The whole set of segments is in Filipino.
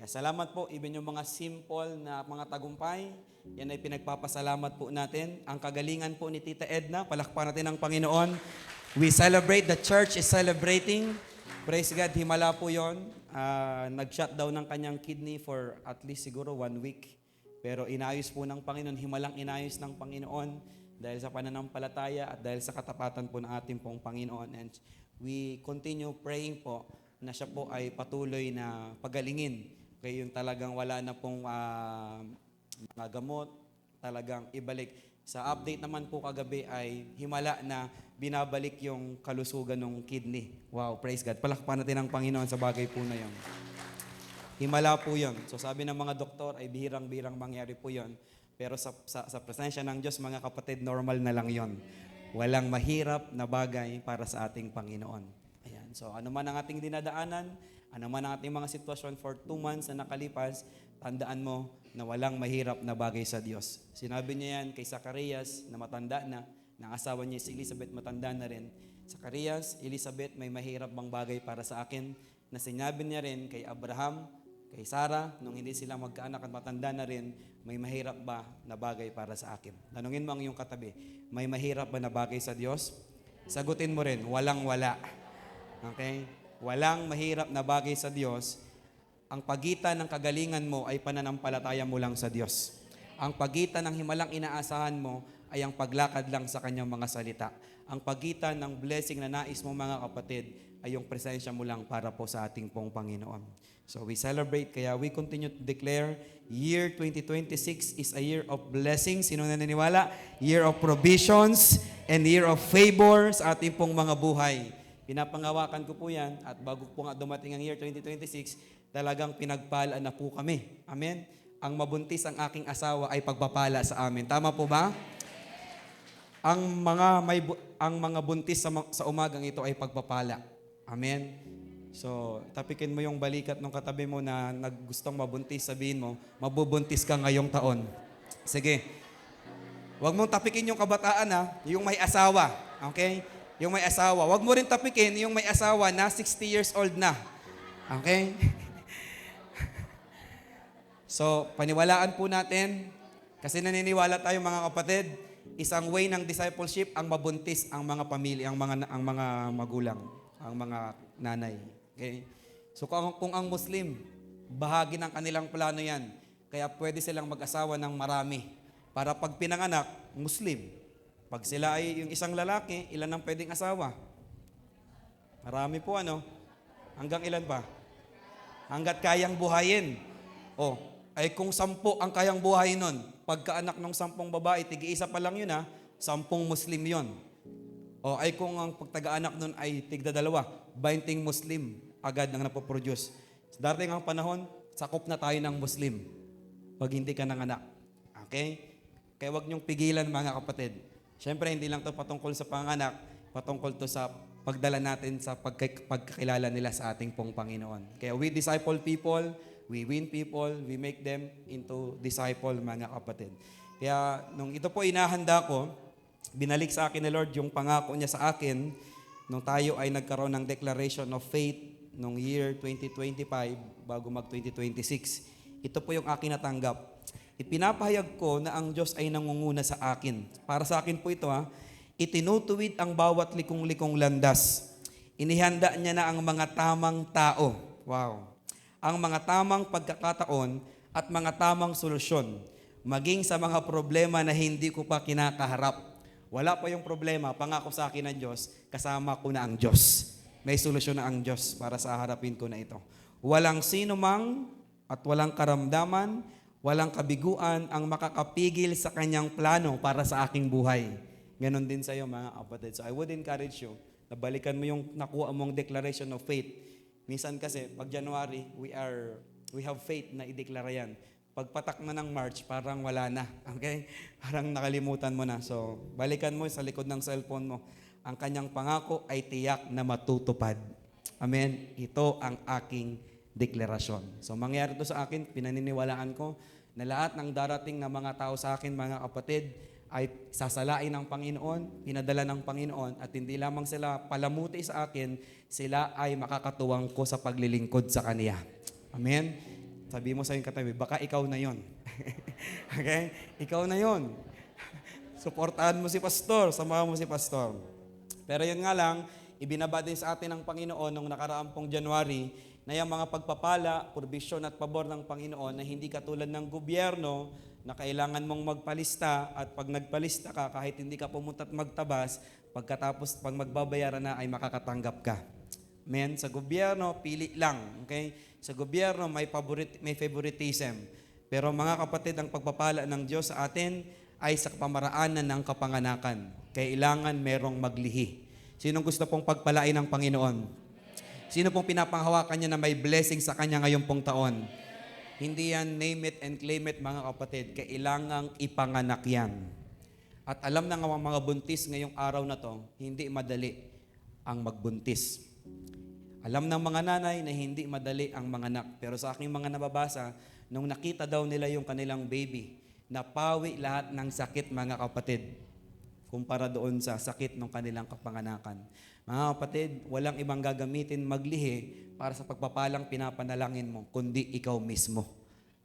Kaya salamat po, even yung mga simple na mga tagumpay, yan ay pinagpapasalamat po natin. Ang kagalingan po ni Tita Edna, palakpakan natin ang Panginoon. We celebrate, the church is celebrating. Praise God, himala po yun. Nag-shutdown ng kanyang kidney for at least siguro 1 week. Pero inayos po ng Panginoon, himalang inayos ng Panginoon dahil sa pananampalataya at dahil sa katapatan po ng ating pong Panginoon. And we continue praying po na siya po ay patuloy na pagalingin. Kaya yung talagang wala na pong mga gamot, talagang ibalik. Sa update naman po kagabi ay himala na binabalik yung kalusugan ng kidney. Wow, praise God. Palakpakan natin ang Panginoon sa bagay po na yun. Himala po yun. So sabi ng mga doktor ay bihirang-bihirang mangyari po yun. Pero sa presensya ng Diyos, mga kapatid, normal na lang yun. Walang mahirap na bagay para sa ating Panginoon. Ayan. So ano man ang ating dinadaanan, ano man ang ating mga sitwasyon for 2 months na nakalipas, tandaan mo na walang mahirap na bagay sa Diyos. Sinabi niya yan kay Zacarias na matanda na, ng asawa niya si Elizabeth matanda na rin. Zacarias, Elizabeth, may mahirap bang bagay para sa akin? Na sinabi niya rin kay Abraham, kay Sarah, nung hindi sila magkaanak at matanda na rin, may mahirap ba na bagay para sa akin? Tanungin mo ang iyong katabi, may mahirap ba na bagay sa Diyos? Sagutin mo rin, walang-wala. Okay? Walang mahirap na bagay sa Diyos. Ang pagitan ng kagalingan mo ay pananampalataya mo lang sa Diyos. Ang pagitan ng himalang inaasahan mo ay ang paglakad lang sa Kanyang mga salita. Ang pagitan ng blessing na nais mo mga kapatid ay yung presensya mo lang para po sa ating pong Panginoon. So we celebrate, kaya we continue to declare, year 2026 is a year of blessings. Sino naniniwala? Year of provisions and year of favor sa ating pong mga buhay. Pinapangawakan ko po yan at bago po nga dumating ang year 2026, talagang pinagpala na po kami. Amen? Ang mabuntis ang aking asawa ay pagpapala sa amin. Tama po ba? Ang mga buntis sa umagang ito ay pagpapala. Amen? So, tapikin mo yung balikat ng katabi mo na naggustong mabuntis, sabihin mo, mabubuntis ka ngayong taon. Sige. Huwag mong tapikin yung kabataan yung may asawa. Okay? Yung may asawa. Huwag mo rin tapikin yung may asawa na 60 years old na. Okay? So, paniwalaan po natin, kasi naniniwala tayo mga kapatid, isang way ng discipleship ang mabuntis ang mga pamilya, ang mga magulang, ang mga nanay. Okay? So kung ang Muslim, bahagi ng kanilang plano yan. Kaya pwede silang mag-asawa ng marami. Para pag pinanganak, Muslim. Pag sila ay yung isang lalaki, ilan ang pwedeng asawa? Marami po Hanggang ilan pa? Hanggat kayang buhayin. Ay kung 10 ang kayang buhayin nun, pagkaanak ng 10 babae, tig-isa pa lang yun 10 Muslim yun. Ay kung ang pagtaga-anak nun ay tigda-2, 20 Muslim agad nang napoproduce. Darating ang panahon, sakop na tayo ng Muslim pag hindi ka nanganak. Okay? Kaya wag niyong pigilan mga kapatid. Siyempre, hindi lang to patungkol sa panganak, patungkol to sa pagdala natin sa pagkakilala nila sa ating pong Panginoon. Kaya we disciple people, we win people, we make them into disciple mga kapatid. Kaya nung ito po inahanda ko, binalik sa akin ni Lord yung pangako niya sa akin nung tayo ay nagkaroon ng declaration of faith nung year 2025 bago mag-2026. Ito po yung akin natanggap. Ipinapahayag ko na ang Diyos ay nangunguna sa akin. Para sa akin po ito itinutuwid ang bawat likong-likong landas. Inihanda niya na ang mga tamang tao. Wow. Ang mga tamang pagkakataon at mga tamang solusyon. Maging sa mga problema na hindi ko pa kinakaharap. Wala pa yung problema, pangako sa akin ng Diyos, kasama ko na ang Diyos. May solusyon na ang Diyos para sa harapin ko na ito. Walang sino mang at walang karamdaman, walang kabiguan ang makakapigil sa kanyang plano para sa aking buhay. Ganon din sa iyo mga kapatid. So I would encourage you na balikan mo yung nakuha mong declaration of faith. Minsan kasi, pag January, we have faith na ideklara yan. Pagpatak na ng March, parang wala na. Okay? Parang nakalimutan mo na. So, balikan mo sa likod ng cellphone mo. Ang kanyang pangako ay tiyak na matutupad. Amen? Ito ang aking deklarasyon. So, mangyari ito sa akin, pinaniniwalaan ko na lahat ng darating na mga tao sa akin, mga kapatid, ay sasalain ng Panginoon, pinadala ng Panginoon, at hindi lamang sila palamuti sa akin, sila ay makakatuwang ko sa paglilingkod sa Kanya. Amen? Sabi mo sa yung katabi, baka ikaw na yon. Okay? Ikaw na yon. Suportahan mo si pastor, samahan mo si pastor. Pero yun nga lang, ibinaba din sa atin ng Panginoon nung nakaraang pong January na yung mga pagpapala, provision at pabor ng Panginoon na hindi katulad ng gobyerno na kailangan mong magpalista at pag nagpalista ka, kahit hindi ka pumunta at magtabas, pagkatapos pag magbabayaran na ay makakatanggap ka. Men, sa gobyerno, pili lang. Okay? Sa gobyerno, may favoritism. Pero mga kapatid, ang pagpapala ng Diyos sa atin ay sa pamaraanan ng kapanganakan. Kailangan merong maglihi. Sinong gusto pong pagpalain ng Panginoon? Sino pong pinapanghawakan niya na may blessing sa kanya ngayong pong taon? Hindi yan name it and claim it, mga kapatid. Kailangang ipanganak yan. At alam na nga mga buntis ngayong araw na to, hindi madali ang magbuntis. Alam ng mga nanay na hindi madali ang mga anak. Pero sa aking mga nababasa, nung nakita daw nila yung kanilang baby, napawi lahat ng sakit, mga kapatid, kumpara doon sa sakit ng kanilang kapanganakan. Mga kapatid, walang ibang gagamitin maglihi para sa pagpapalang pinapanalangin mo, kundi ikaw mismo.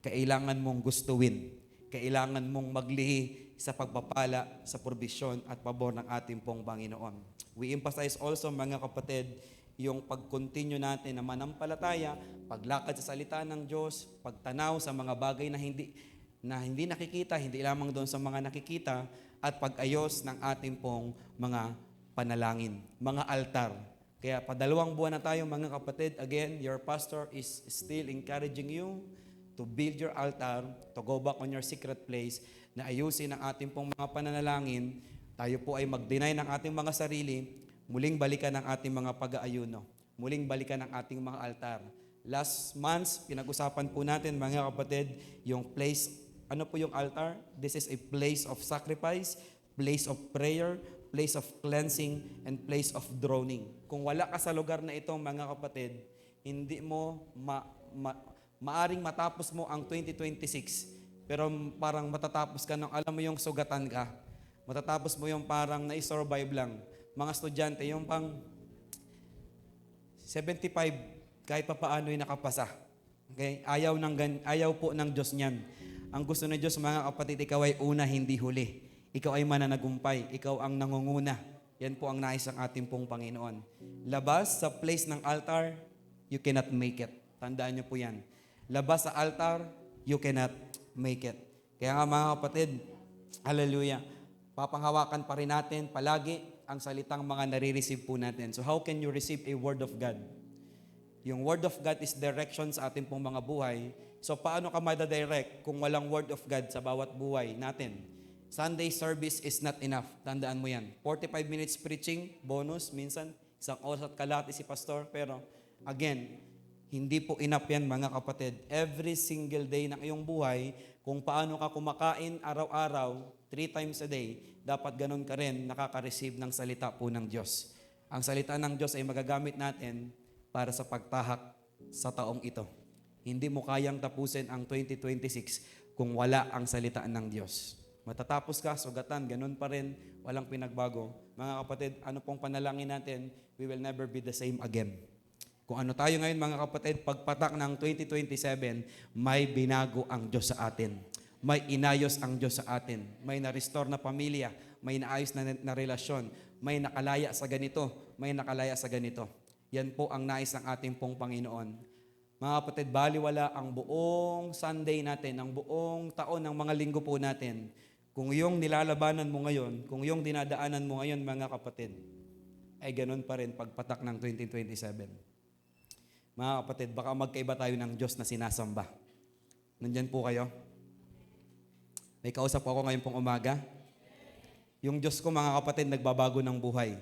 Kailangan mong gustuin. Kailangan mong maglihi sa pagpapala, sa provisyon at pabor ng ating pong Panginoon. We emphasize also, mga kapatid, yung pag-continue natin na manampalataya, paglakad sa salita ng Diyos, pagtanaw sa mga bagay na hindi nakikita, hindi lamang doon sa mga nakikita, at pag-ayos ng ating pong mga panalangin, mga altar. Kaya padalawang buwan na tayo, mga kapatid. Again, your pastor is still encouraging you to build your altar, to go back on your secret place, na ayusin ang ating pong mga pananalangin. Tayo po ay mag-deny ng ating mga sarili, muling balikan ang ating mga pag-aayuno, muling balikan ang ating mga altar. Last month, pinag-usapan po natin, mga kapatid, yung place. Ano po yung altar? This is a place of sacrifice, place of prayer, place of cleansing, and place of droning. Kung wala ka sa lugar na ito, mga kapatid, hindi mo maaring matapos mo ang 2026, pero parang matatapos ka ng, alam mo yung sugatan ka. Matatapos mo yung parang na-survive lang. Mga estudyante, yung pang 75, kahit pa paano'y nakapasa. Okay? Ayaw po ng Diyos niyan. Ang gusto ng Diyos, mga kapatid, ikaw ay una, hindi huli. Ikaw ay mananagumpay. Ikaw ang nangunguna. Yan po ang nais ng ating pong Panginoon. Labas sa place ng altar, you cannot make it. Tandaan niyo po yan. Labas sa altar, you cannot make it. Kaya nga, mga kapatid, hallelujah, papanghawakan pa rin natin palagi ang salitang mga nare-receive po natin. So how can you receive a word of God? Yung word of God is direction sa ating pong mga buhay. So paano ka madadirect kung walang word of God sa bawat buhay natin? Sunday service is not enough. Tandaan mo yan. 45 minutes preaching, bonus, minsan, isang oras at kalahati si pastor. Pero again, hindi po enough yan, mga kapatid. Every single day ng iyong buhay, kung paano ka kumakain araw-araw, 3 times a day, dapat ganun ka rin nakaka-receive ng salita po ng Diyos. Ang salita ng Diyos ay magagamit natin para sa pagtahak sa taong ito. Hindi mo kayang tapusin ang 2026 kung wala ang salita ng Diyos. Matatapos ka, sugatan, ganun pa rin, walang pinagbago. Mga kapatid, ano pong panalangin natin, we will never be the same again. Kung ano tayo ngayon, mga kapatid, pagpatak ng 2027, may binago ang Diyos sa atin. May inayos ang Diyos sa atin. May na-restore na pamilya, may naayos na relasyon, may nakalaya sa ganito, may nakalaya sa ganito. Yan po ang nais ng ating pong Panginoon. Mga kapatid, baliwala ang buong Sunday natin, ang buong taon ng mga linggo po natin. Kung yung nilalabanan mo ngayon, kung yung dinadaanan mo ngayon, mga kapatid, ay ganun pa rin pagpatak ng 2027. Mga kapatid, baka magkaiba tayo ng Diyos na sinasamba. Nandyan po kayo? May kausap ako ngayon pong umaga. Yung Diyos ko, mga kapatid, nagbabago ng buhay.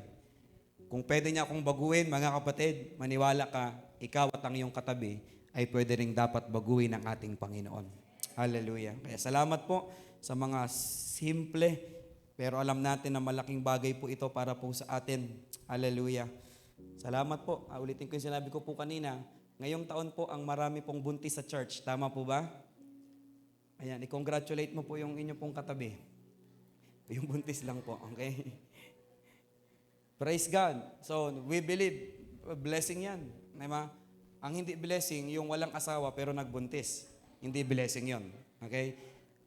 Kung pwede niya akong baguhin, mga kapatid, maniwala ka, ikaw at ang iyong katabi ay pwede ring dapat baguhin ng ating Panginoon. Hallelujah. Kaya salamat po sa mga simple, pero alam natin na malaking bagay po ito para po sa atin. Hallelujah. Salamat po. Ulitin ko yung sinabi ko po kanina. Ngayong taon po ang marami pong buntis sa church. Tama po ba? Ayan, i-congratulate mo po yung inyo pong katabi. Yung buntis lang po, okay? Praise God. So, we believe, blessing yan. Diba? Ang hindi blessing, yung walang asawa pero nagbuntis. Hindi blessing yon. Okay?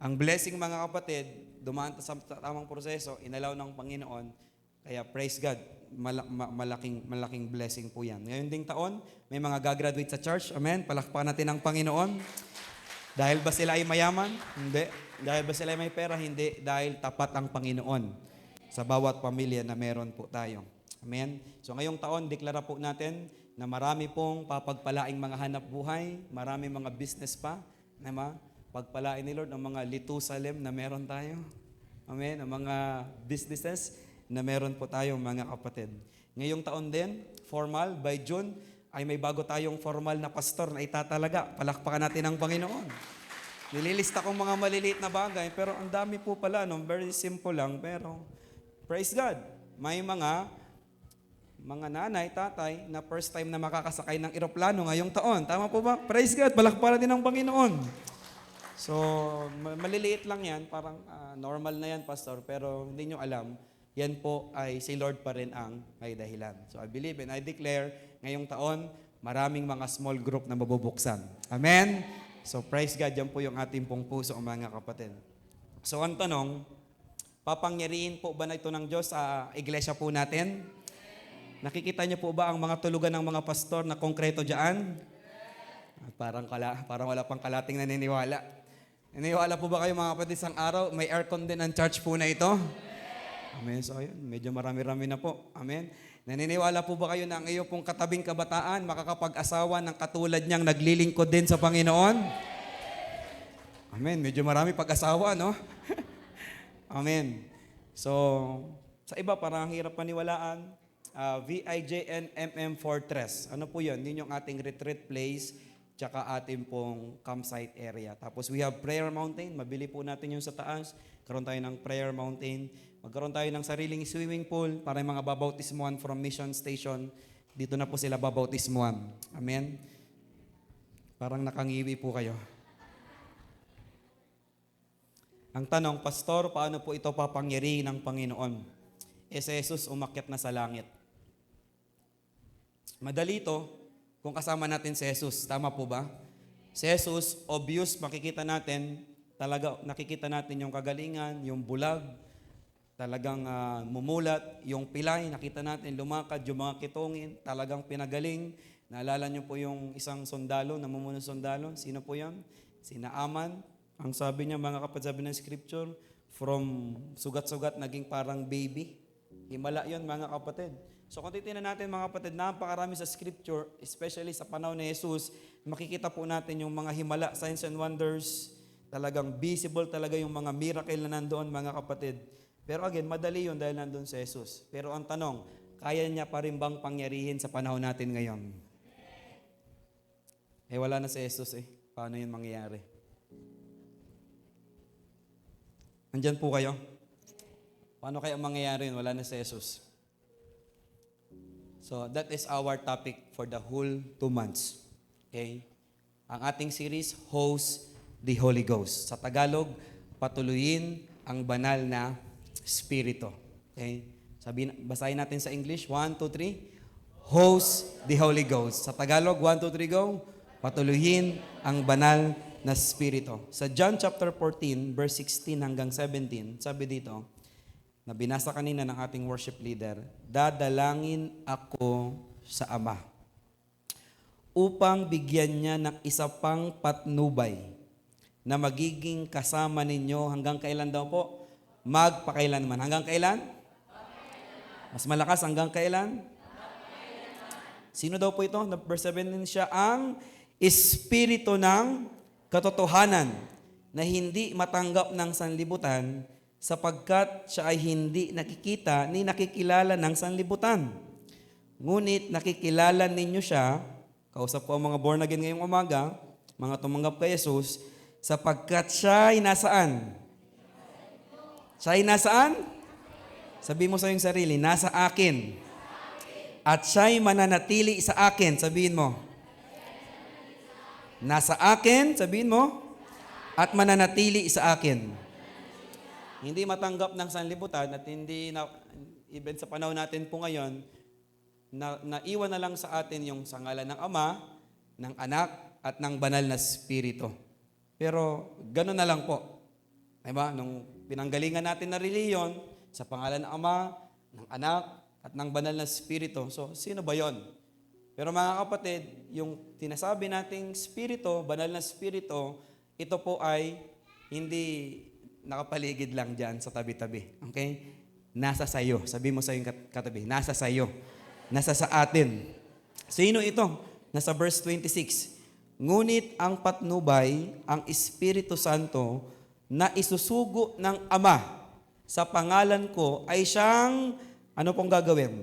Ang blessing mga kapatid, dumaan sa tamang proseso, inalaw ng Panginoon. Kaya praise God, malaking blessing po yan. Ngayon ding taon, may mga gagraduate sa church. Amen? Palakpakan natin ang Panginoon. Dahil ba sila ay mayaman? Hindi. Dahil ba sila ay may pera? Hindi. Dahil tapat ang Panginoon sa bawat pamilya na meron po tayo. Amen? So ngayong taon, deklara po natin na marami pong papagpalaing mga hanap buhay, marami mga business pa, na pagpalain ni Lord ang mga Litusalem na meron tayo. Amen? Ang mga businesses na meron po tayo mga kapatid. Ngayong taon din, formal, by June, ay may bago tayong formal na pastor na itatalaga. Palakpakan natin ang Panginoon. Nililista kong mga maliliit na bagay, pero ang dami po pala, no? Very simple lang, pero praise God. May mga nanay, tatay, na first time na makakasakay ng eroplano ngayong taon. Tama po ba? Praise God, palakpakan din ang Panginoon. So, maliliit lang yan, parang normal na yan, pastor, pero hindi nyo alam, yan po ay si Lord pa rin ang may dahilan. So, I believe and I declare, ngayong taon, maraming mga small group na mabubuksan. Amen? So, praise God, yan po yung ating pong puso, mga kapatid. So, ang tanong, papangyarihin po ba na ito ng Diyos sa iglesia po natin? Nakikita niyo po ba ang mga tulugan ng mga pastor na konkreto dyan? Parang wala pang kalating naniniwala. Naniniwala po ba kayo mga kapatid, isang araw, may aircon din ang church po na ito? Amen. So, ayun, medyo marami-rami na po. Amen. Naniniwala po ba kayo na ang iyo pong katabing kabataan makakapag-asawa ng katulad niyang naglilingkod din sa Panginoon? Amen. Medyo marami pag-asawa, no? Amen. So, sa iba, parang hirap paniwalaan. VIJN Fortress. Ano po yun? Yun yung ating retreat place tsaka ating pong campsite area. Tapos we have Prayer Mountain. Mabili po natin yung sa taas. Karoon tayo ng Prayer Mountain. Magkaroon tayo ng sariling swimming pool para yung mga babautismuhan from Mission Station. Dito na po sila babautismuhan. Amen? Parang nakangiwi po kayo. Ang tanong, Pastor, paano po ito papangyarihin ng Panginoon? Si Jesus umakyat na sa langit. Madali ito kung kasama natin si Jesus. Tama po ba? Si Jesus, obvious, nakikita natin yung kagalingan, yung bulag, talagang mumulat, yung pilay, nakita natin, lumakad, yung mga kitungin, talagang pinagaling. Naalala niyo po yung isang sundalo, namumunong sundalo. Sino po yan? Si Naaman. Ang sabi niya, mga kapatid, sabi ng scripture, from sugat-sugat, naging parang baby. Himala yun, mga kapatid. So kung titignan natin mga kapatid, napakarami sa scripture, especially sa panahon ni Jesus, makikita po natin yung mga himala, signs and wonders, talagang visible talaga yung mga miracle na nandoon mga kapatid. Pero again, madali yun dahil nandoon si Jesus. Pero ang tanong, kaya niya pa rin bang pangyarihin sa panahon natin ngayon? Wala na si Jesus Paano yun mangyayari? Nandyan po kayo? Paano kaya mangyayari yun? Wala na si Jesus. So, that is our topic for the whole 2 months. Okay? Ang ating series, Host the Holy Ghost. Sa Tagalog, patuluyin ang banal na Espiritu. Okay? Basahin natin sa English. 1, 2, 3. Host the Holy Ghost. Sa Tagalog, 1, 2, 3, go. Patuluyin ang banal na Espiritu. Sa John chapter 14, verse 16 hanggang 17, sabi dito, na binasa kanina ng ating worship leader, dadalangin ako sa Ama upang bigyan niya ng isa pang patnubay na magiging kasama ninyo hanggang kailan daw po? Magpakailanman. Hanggang kailan? Mas malakas, hanggang kailan? Sino daw po ito? Verse 17, siya ang Espiritu ng katotohanan na hindi matanggap ng sanlibutan sapagkat siya ay hindi nakikita ni nakikilala ng sanlibutan. Ngunit nakikilala ninyo siya, kausap ko ang mga born again ngayong umaga, mga tumanggap kay Jesus, sapagkat siya ay nasaan? Siya ay nasaan? Sabi mo sa iyong sarili, nasa akin. At siya ay mananatili sa akin. Sabihin mo. Nasa akin, sabihin mo. At mananatili sa akin. Hindi matanggap ng sanlibutan at hindi na, even sa panahon natin po ngayon, naiwan na lang sa atin yung sa ngalan ng Ama, ng Anak, at ng Banal na Espiritu. Pero gano'n na lang po. Diba? Nung pinanggalingan natin na reliyon, sa pangalan ng Ama, ng Anak, at ng Banal na Espiritu. So, sino ba yon? Pero mga kapatid, yung tinasabi nating Espiritu, Banal na Espiritu, ito po ay hindi nakapaligid lang dyan sa tabi-tabi. Okay? Nasa sayo. Sabi mo sa yung katabi, nasa sayo. Nasa sa atin. Sino ito? Nasa verse 26. Ngunit ang patnubay, ang Espiritu Santo, na isusugo ng Ama sa pangalan ko, ay siyang, ano pong gagawin?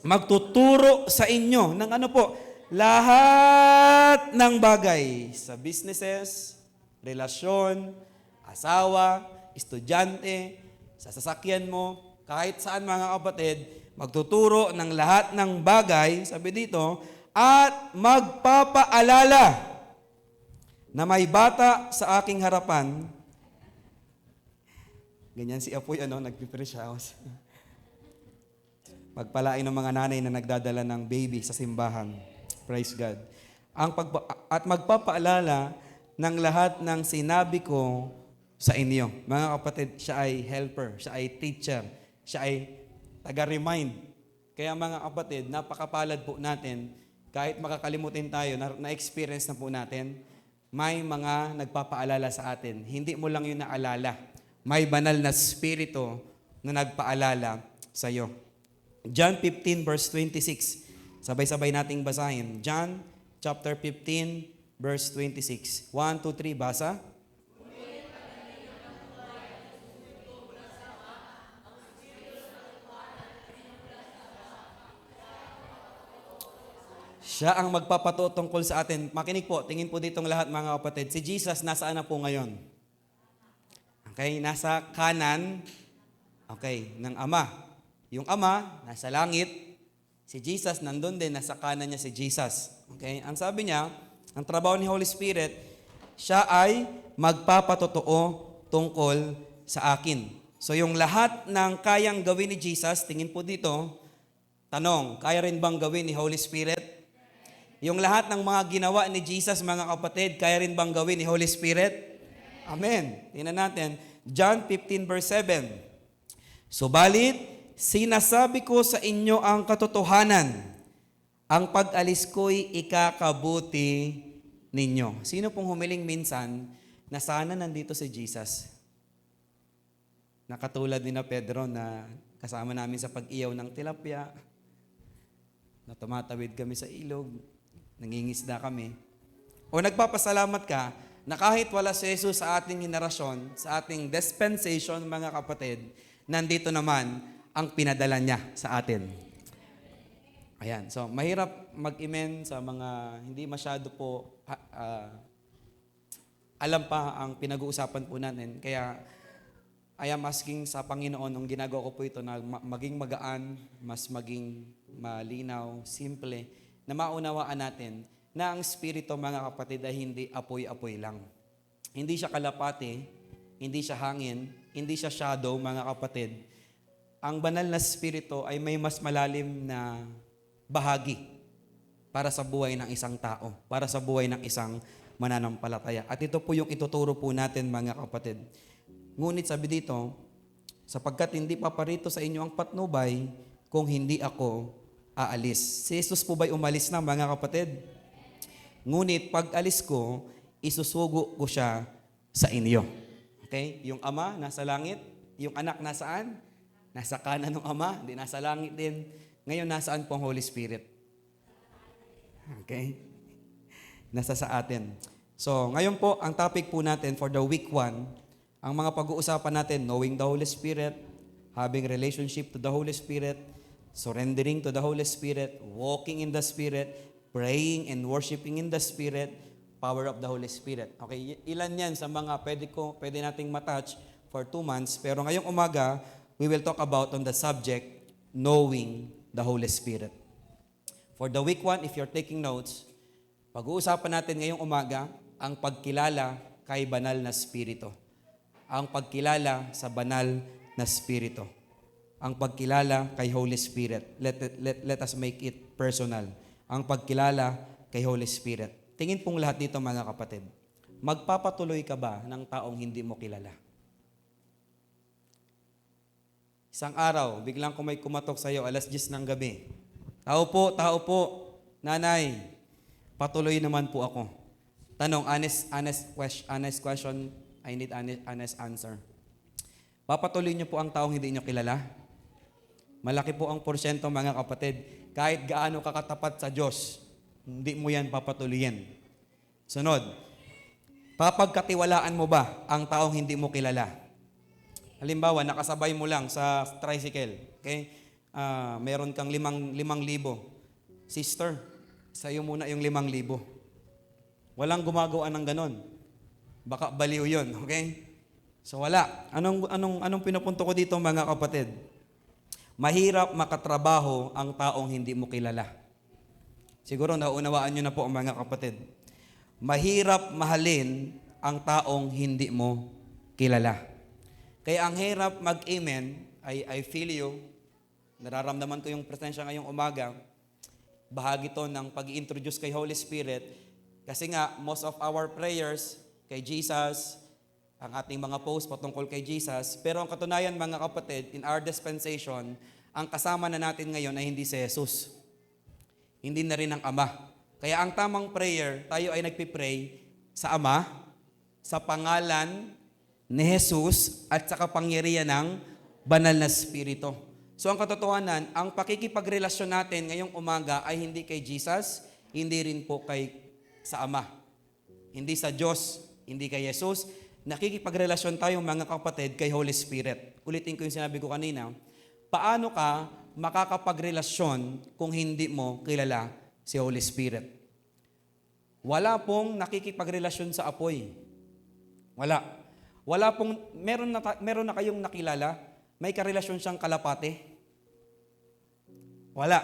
Magtuturo sa inyo ng ano po? Lahat ng bagay sa businesses, relasyon, asawa, estudyante, sa sasakyan mo, kahit saan mga kapatid, magtuturo ng lahat ng bagay, sabi dito, at magpapaalala na may bata sa aking harapan. Ganyan si Apoy, nagpipreach house. Pagpalain ng mga nanay na nagdadala ng baby sa simbahan. Praise God. At magpapaalala ng lahat ng sinabi ko sa inyo. Mga kapatid, siya ay helper, siya ay teacher, siya ay taga-remind. Kaya mga kapatid, napakapalad po natin, kahit makakalimutin tayo, na-experience na po natin, may mga nagpapaalala sa atin. Hindi mo lang yun naalala. May banal na spirito na nagpaalala sa iyo. John 15 verse 26. Sabay-sabay nating basahin. John chapter 15 verse 26. 1, 2, 3, basa. Siya ang magpapatutungkol sa atin. Makinig po, tingin po ditong lahat mga kapatid. Si Jesus, nasaan na po ngayon? Okay, nasa kanan, ng Ama. Yung Ama, nasa langit. Si Jesus, nandun din, nasa kanan niya si Jesus. Okay, ang sabi niya, ang trabaho ni Holy Spirit, siya ay magpapatotoo tungkol sa akin. So yung lahat ng kayang gawin ni Jesus, tingin po dito, tanong, kaya rin bang gawin ni Holy Spirit? Yung lahat ng mga ginawa ni Jesus, mga kapatid, kaya rin bang gawin ni Holy Spirit? Amen. Tingnan natin. John 15 verse 7. Subalit, sinasabi ko sa inyo ang katotohanan. Ang pag-alis ko'y ikakabuti ninyo. Sino pong humiling minsan na sana nandito si Jesus? Nakatulad ni na Pedro na kasama namin sa pag-iyaw ng tilapia, na tumatawid kami sa ilog, nangingisda kami. O nagpapasalamat ka na kahit wala si Jesus sa ating henerasyon, sa ating dispensation, mga kapatid, nandito naman ang pinadala niya sa atin. Ayan. So, mahirap mag-amen sa mga hindi masyado po alam pa ang pinag-uusapan po natin. Kaya, I am asking sa Panginoon, nung ginagawa ko po ito, na maging magaan, mas maging malinaw, simple, na maunawaan natin na ang Espiritu, mga kapatid, ay hindi apoy-apoy lang. Hindi siya kalapate, hindi siya hangin, hindi siya shadow, mga kapatid. Ang banal na Espiritu ay may mas malalim na bahagi para sa buhay ng isang tao, para sa buhay ng isang mananampalataya. At ito po yung ituturo po natin, mga kapatid. Ngunit sabi dito, sapagkat hindi paparito sa inyo ang patnubay kung hindi ako aalis. Si Jesus po ba'y umalis na, mga kapatid? Ngunit pag alis ko, isusugo ko siya sa inyo. Okay? Yung Ama nasa langit, yung Anak nasaan? Nasa kanan ng Ama, hindi nasa langit din. Ngayon, nasaan po ang Holy Spirit? Okay? Nasa sa atin. So, ngayon po, ang topic po natin for the week 1, ang mga pag-uusapan natin, knowing the Holy Spirit, having relationship to the Holy Spirit, surrendering to the Holy Spirit, walking in the Spirit, praying and worshiping in the Spirit, power of the Holy Spirit. Okay, ilan yan sa mga pwede nating matouch for 2 months, pero ngayong umaga, we will talk about on the subject, knowing the Holy Spirit. For the week 1, if you're taking notes, pag-uusapan natin ngayong umaga, ang pagkilala kay banal na Espiritu. Ang pagkilala sa banal na Espiritu. Ang pagkilala kay Holy Spirit. Let us make it personal. Ang pagkilala kay Holy Spirit. Tingin pong lahat dito mga kapatid. Magpapatuloy ka ba ng taong hindi mo kilala? Isang araw, biglang kung may kumatok sa iyo, 10:00 ng gabi. Tao po, nanay, patuloy naman po ako. Tanong, honest question, I need honest answer. Papatuloy niyo po ang taong hindi niyo kilala? Malaki po ang porsyento mga kapatid. Kahit gaano kakatapat sa Diyos, hindi mo yan papatuloyin. Sunod, papagkatiwalaan mo ba ang taong hindi mo kilala? Halimbawa, nakasabay mo lang sa tricycle. Okay? Meron kang 5,000. Sister, sa'yo muna yung 5,000. Walang gumagawa ng ganon. Baka baliw yun. Okay? So wala. Anong pinupunto ko dito mga kapatid? Mahirap makatrabaho ang taong hindi mo kilala. Siguro naunawaan nyo na po mga kapatid. Mahirap mahalin ang taong hindi mo kilala. Kaya ang hirap mag-amen, I feel you, nararamdaman ko yung presensya ngayong umaga, bahagi to ng pag-i-introduce kay Holy Spirit, kasi nga, most of our prayers kay Jesus, ang ating mga posts patungkol kay Jesus, pero ang katunayan mga kapatid, in our dispensation, ang kasama na natin ngayon ay hindi si Jesus. Hindi na rin ang Ama. Kaya ang tamang prayer, tayo ay nagpipray sa Ama, sa pangalan ni Jesus at sa kapangyarihan ng banal na Espiritu. So ang katotohanan, ang pakikipagrelasyon natin ngayong umaga ay hindi kay Jesus, hindi rin po sa Ama. Hindi sa Diyos, hindi kay Jesus. Nakikipagrelasyon tayo mga kapatid kay Holy Spirit. Ulitin ko yung sinabi ko kanina. Paano ka makakapagrelasyon kung hindi mo kilala si Holy Spirit? Wala pong nakikipagrelasyon sa apoy. Wala. Wala pong, meron na kayong nakilala, may karelasyon siyang kalapate? Wala.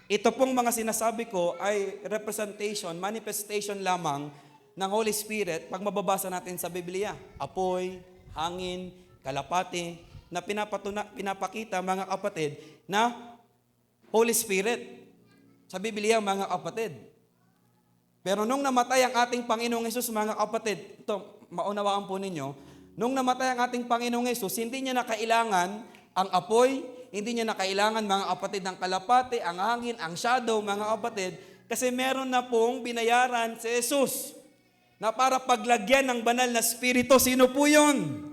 Ito pong mga sinasabi ko ay representation, manifestation lamang ng Holy Spirit pag mababasa natin sa Biblia. Apoy, hangin, kalapate, na pinapakita mga kapatid na Holy Spirit sa Biblia mga kapatid. Pero nung namatay ang ating Panginoong Hesus mga kapatid, ito, maunawaan po ninyo, nung namatay ang ating Panginoong Hesus, hindi niya na kailangan ang apoy, hindi niya na kailangan mga kapatid ng kalapate, ang hangin, ang shadow mga kapatid, kasi meron na pong binayaran si Hesus na para paglagyan ng banal na Espiritu. Sino po yun?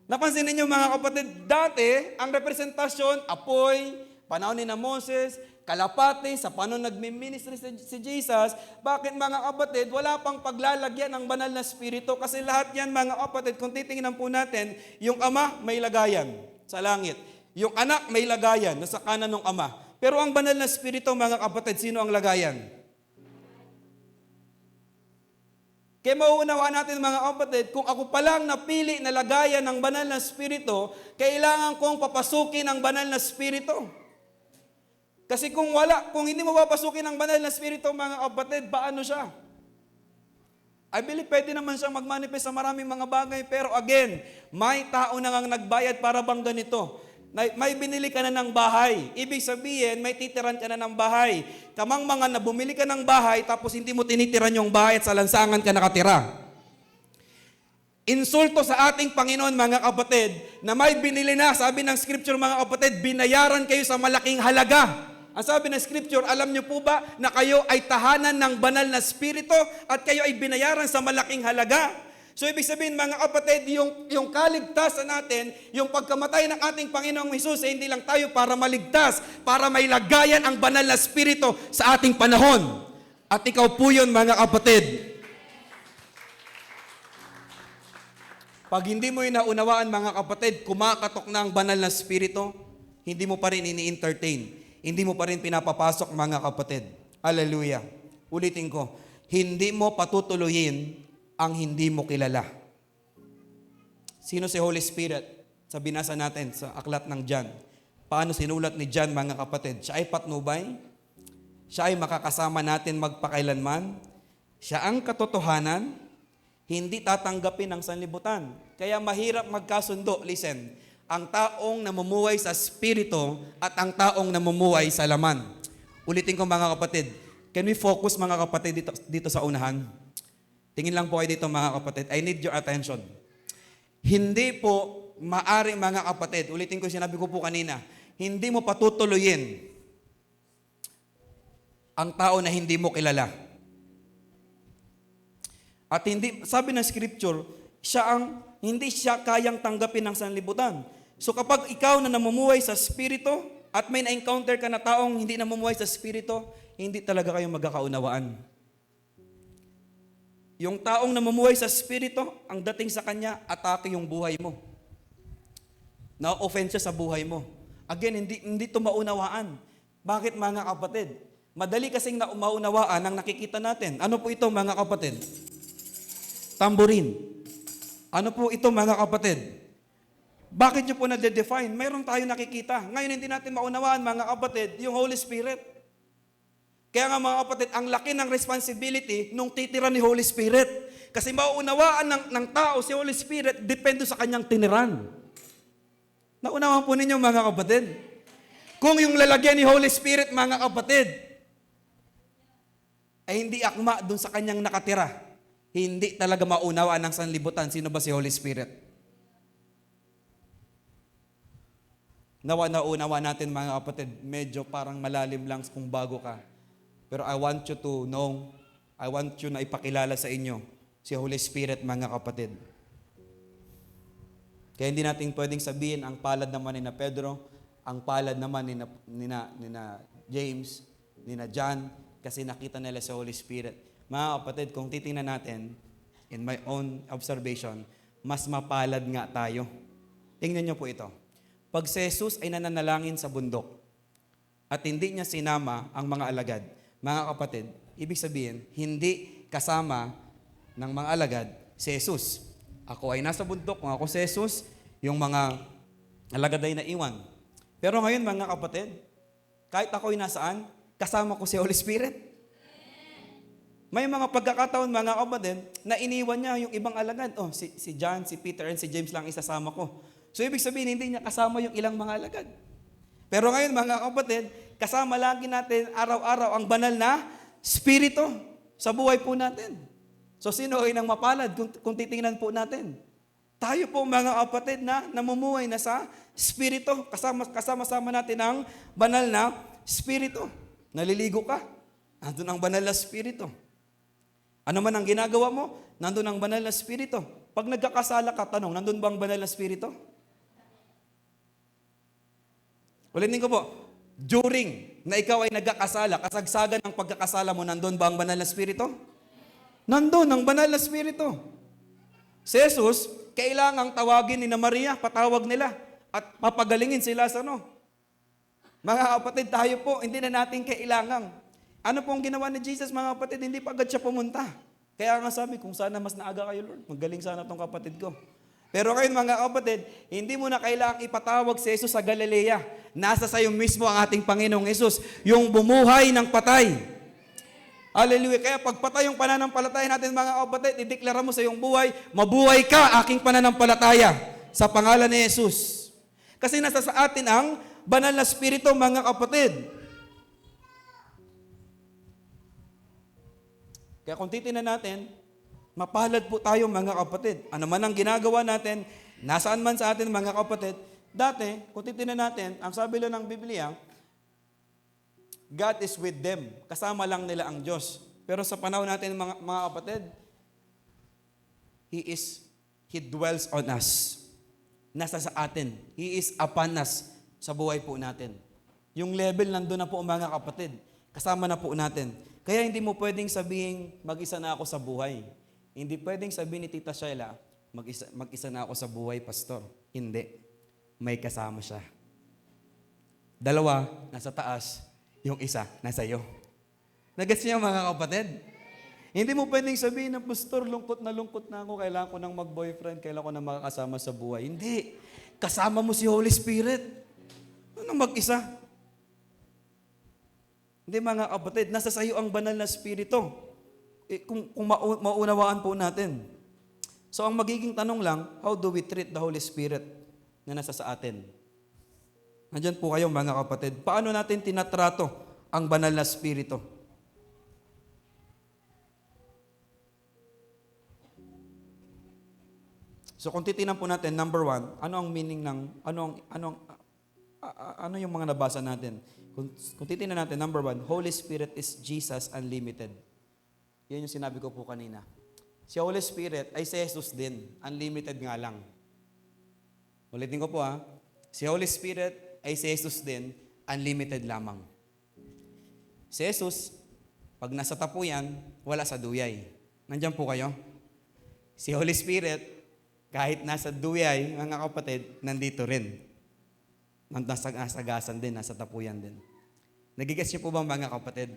Napansin ninyo mga kapatid, dati ang representasyon, apoy, panahon ni Moses, kalapate, sa paano nagmi-ministry si Jesus, bakit mga kapatid, wala pang paglalagyan ng banal na Espiritu? Kasi lahat yan mga kapatid, kung titingnan po natin, yung Ama may lagayan sa langit. Yung Anak may lagayan nasa kanan ng Ama. Pero ang banal na Espiritu mga kapatid, sino ang lagayan? Kaya mauunawaan natin mga kapatid, kung ako palang napili na lagayan ng banal na Espiritu, kailangan kong papasukin ang banal na Espiritu. Kasi kung hindi mo papasukin ang banal na Espiritu, mga kapatid, paano siya? I believe pwede naman siyang mag-manifest sa maraming mga bagay, pero again, may tao na ngang nagbayad para bang ganito. May binili ka na ng bahay. Ibig sabihin, may titiran ka na ng bahay. Kamang mga na bumili ka ng bahay, tapos hindi mo tinitiran yung bahay at sa lansangan ka nakatira. Insulto sa ating Panginoon, mga kapatid, na may binili na, sabi ng Scripture, mga kapatid, binayaran kayo sa malaking halaga. Ang sabi ng Scripture, alam niyo po ba na kayo ay tahanan ng banal na Espiritu at kayo ay binayaran sa malaking halaga? So ibig sabihin mga kapatid, yung kaligtasan natin, yung pagkamatay ng ating Panginoong Hesus, hindi lang tayo para maligtas, para may lagayan ang banal na Espiritu sa ating panahon. At ikaw po yun mga kapatid. Pag hindi mo yung naunawaan mga kapatid, kumakatok na ang banal na Espiritu, hindi mo pa rin ini-entertain. Hindi mo pa rin pinapapasok mga kapatid. Hallelujah. Ulitin ko, hindi mo patutuloyin ang hindi mo kilala. Sino si Holy Spirit? Sa binasa natin sa aklat ng John. Paano sinulat ni John mga kapatid? Siya ay patnubay. Siya ay makakasama natin magpakailanman. Siya ang katotohanan. Hindi tatanggapin ng sanlibutan. Kaya mahirap magkasundo. Listen. Ang taong namumuhay sa Espiritu at ang taong namumuhay sa laman. Ulitin ko mga kapatid, Can we focus mga kapatid dito sa unahan? Tingin lang po kayo dito mga kapatid. I need your attention. Hindi po maari mga kapatid, ulitin ko sinabi ko po kanina, hindi mo patutuloyin ang tao na hindi mo kilala. At hindi, sabi ng scripture, hindi siya kayang tanggapin ng sanlibutan. So kapag ikaw na namumuhay sa Espiritu at may na-encounter ka na taong hindi namumuhay sa Espiritu, hindi talaga kayo magkakaunawaan. Yung taong namumuhay sa Espiritu, ang dating sa kanya, atake yung buhay mo. Na-offend siya sa buhay mo. Again, hindi ito maunawaan. Bakit mga kapatid? Madali kasing maunawaan ang nakikita natin. Ano po ito mga kapatid? Tambourine. Ano po ito mga kapatid? Bakit nyo po na-define? Mayroon tayo nakikita. Ngayon hindi natin maunawaan mga kapatid, yung Holy Spirit. Kaya nga mga kapatid, ang laki ng responsibility nung titira ni Holy Spirit. Kasi mauunawaan ng tao si Holy Spirit, depende sa kanyang tiniran. Naunawaan po ninyo mga kapatid. Kung yung lalagyan ni Holy Spirit mga kapatid, ay hindi akma dun sa kanyang nakatira, hindi talaga maunawaan ng sanlibutan. Sino ba si Holy Spirit? Naunawa natin mga kapatid, medyo parang malalim lang kung bago ka. Pero I want you to know, I want you na ipakilala sa inyo si Holy Spirit mga kapatid. Kaya hindi natin pwedeng sabihin ang palad naman ni na Pedro, ang palad naman ni na James, ni na John, kasi nakita nila sa Holy Spirit. Mga kapatid, kung titingnan natin, in my own observation, mas mapalad nga tayo. Tingnan niyo po ito. Pag si Jesus ay nananalangin sa bundok at hindi niya sinama ang mga alagad, mga kapatid, ibig sabihin, hindi kasama ng mga alagad si Jesus. Ako ay nasa bundok, kung ako si Jesus, yung mga alagad ay naiwan. Pero ngayon, mga kapatid, kahit ako ay nasaan, kasama ko si Holy Spirit. May mga pagkakataon, mga kapatid, na iniwan niya yung ibang alagad. Oh, si John, si Peter, and si James lang isasama ko. So, ibig sabihin, hindi niya kasama yung ilang mga alagad. Pero ngayon, mga kapatid, kasama lagi natin araw-araw ang banal na Espiritu sa buhay po natin. So, sino ay nang mapalad kung titingnan po natin? Tayo po, mga kapatid, na namumuhay na sa Espiritu. Kasama-sama natin ang banal na Espiritu. Naliligo ka, nandun ang banal na Espiritu. Ano man ang ginagawa mo, nandun ang banal na Espiritu. Pag nagkakasala ka, tanong, nandun ba ang banal na Espiritu? Ulitin ko po, during na ikaw ay nagkakasala, kasagsagan ng pagkakasala mo, nandun ba ang banal na Espiritu? Nandun ang banal na Espiritu. Si Jesus, kailangang tawagin ni na Maria, patawag nila, at papagalingin sila sa ano? Mga kapatid, tayo po, hindi na natin kailangan. Ano pong ginawa ni Jesus, mga kapatid? Hindi pa agad siya pumunta. Kaya nga sabi, kung sana mas naaga kayo, Lord, magaling sana tong kapatid ko. Pero ngayon, mga kapatid, hindi mo na kailangang ipatawag si Jesus sa Galilea. Nasa sayo mismo ang ating Panginoong Jesus, yung bumuhay ng patay. Hallelujah. Kaya pagpatay yung pananampalataya natin, mga kapatid, ideklara mo sa iyong buhay, mabuhay ka, aking pananampalataya, sa pangalan ni Jesus. Kasi nasa sa atin ang banal na Espiritu, mga kapatid. Kaya kung titingnan natin, mapalad po tayo, mga kapatid. Ano man ang ginagawa natin, nasaan man sa atin, mga kapatid, dati, kung titingnan natin, ang sabi lang ng Biblia, God is with them. Kasama lang nila ang Diyos. Pero sa panahon natin, mga kapatid, He dwells on us. Nasa sa atin. He is upon us sa buhay po natin. Yung level nandun na po, mga kapatid. Kasama na po natin. Kaya hindi mo pwedeng sabihin, mag-isa na ako sa buhay. Hindi pwedeng sabihin ni Tita Sheila, mag-isa na ako sa buhay, Pastor. Hindi. May kasama siya. Dalawa, nasa taas. Yung isa, nasa iyo. Nagets niyo, mga kapatid? Hindi mo pwedeng sabihin na, Pastor, lungkot na ako, kailangan ko ng mag-boyfriend, kailangan ko na makakasama sa buhay. Hindi. Kasama mo si Holy Spirit. Ano mag-isa? Hindi, mga kapatid, nasa sayo ang banal na Espiritu. Kung maunawaan po natin. So, ang magiging tanong lang, how do we treat the Holy Spirit na nasa sa atin? Nandyan po kayo, mga kapatid. Paano natin tinatrato ang banal na Espiritu? So kung titingnan po natin, number 1, ano ang meaning ng, ano yung mga nabasa natin? Kung titingnan natin, number 1, Holy Spirit is Jesus Unlimited. Yan yung sinabi ko po kanina. Si Holy Spirit ay si Jesus din, unlimited nga lang. Ulitin ko po si Holy Spirit ay si Jesus din, unlimited lamang. Si Jesus, pag nasa tapuyan, wala sa duyay. Nandiyan po kayo? Si Holy Spirit, kahit nasa duyay, mga kapatid, nandito rin. Nasa asagasan din, nasa tapuyan din. Nagigets niyo po ba mga kapatid?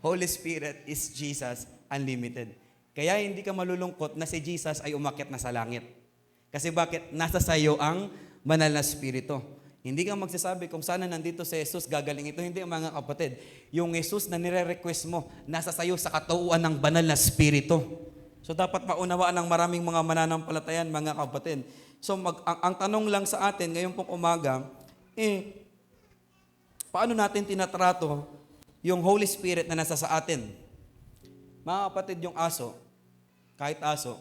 Holy Spirit is Jesus Unlimited. Kaya hindi ka malulungkot na si Jesus ay umakyat na sa langit. Kasi bakit? Nasa sayo ang banal na Espiritu. Hindi ka magsasabi kung sana nandito si Jesus, gagaling ito. Hindi mga kapatid. Yung Jesus na nire-request mo, nasa sayo sa katauhan ng banal na Espiritu. So dapat maunawaan ng maraming mga mananampalatayan, mga kapatid. So ang tanong lang sa atin ngayon pong umaga, paano natin tinatrato yung Holy Spirit na nasa sa atin? Mga kapatid, yung aso, kahit aso,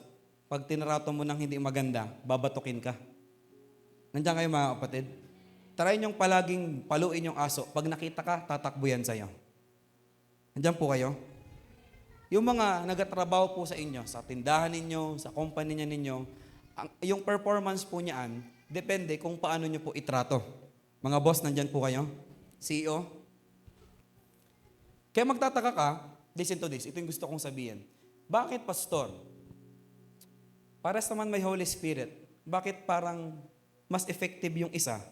pag tinrato mo ng hindi maganda, babatukin ka. Nandiyan kayo mga kapatid? Try niyong palaging paluin yung aso. Pag nakita ka, tatakbo yan sa'yo. Nandiyan po kayo? Yung mga nagatrabaho po sa inyo, sa tindahan ninyo, sa company ninyo, yung performance po niyaan, depende kung paano niyo po itrato. Mga boss, nandyan po kayo? CEO? Kaya magtataka ka, listen to this, ito yung gusto kong sabihin. Bakit, pastor? Pares naman may Holy Spirit, bakit parang mas effective yung isa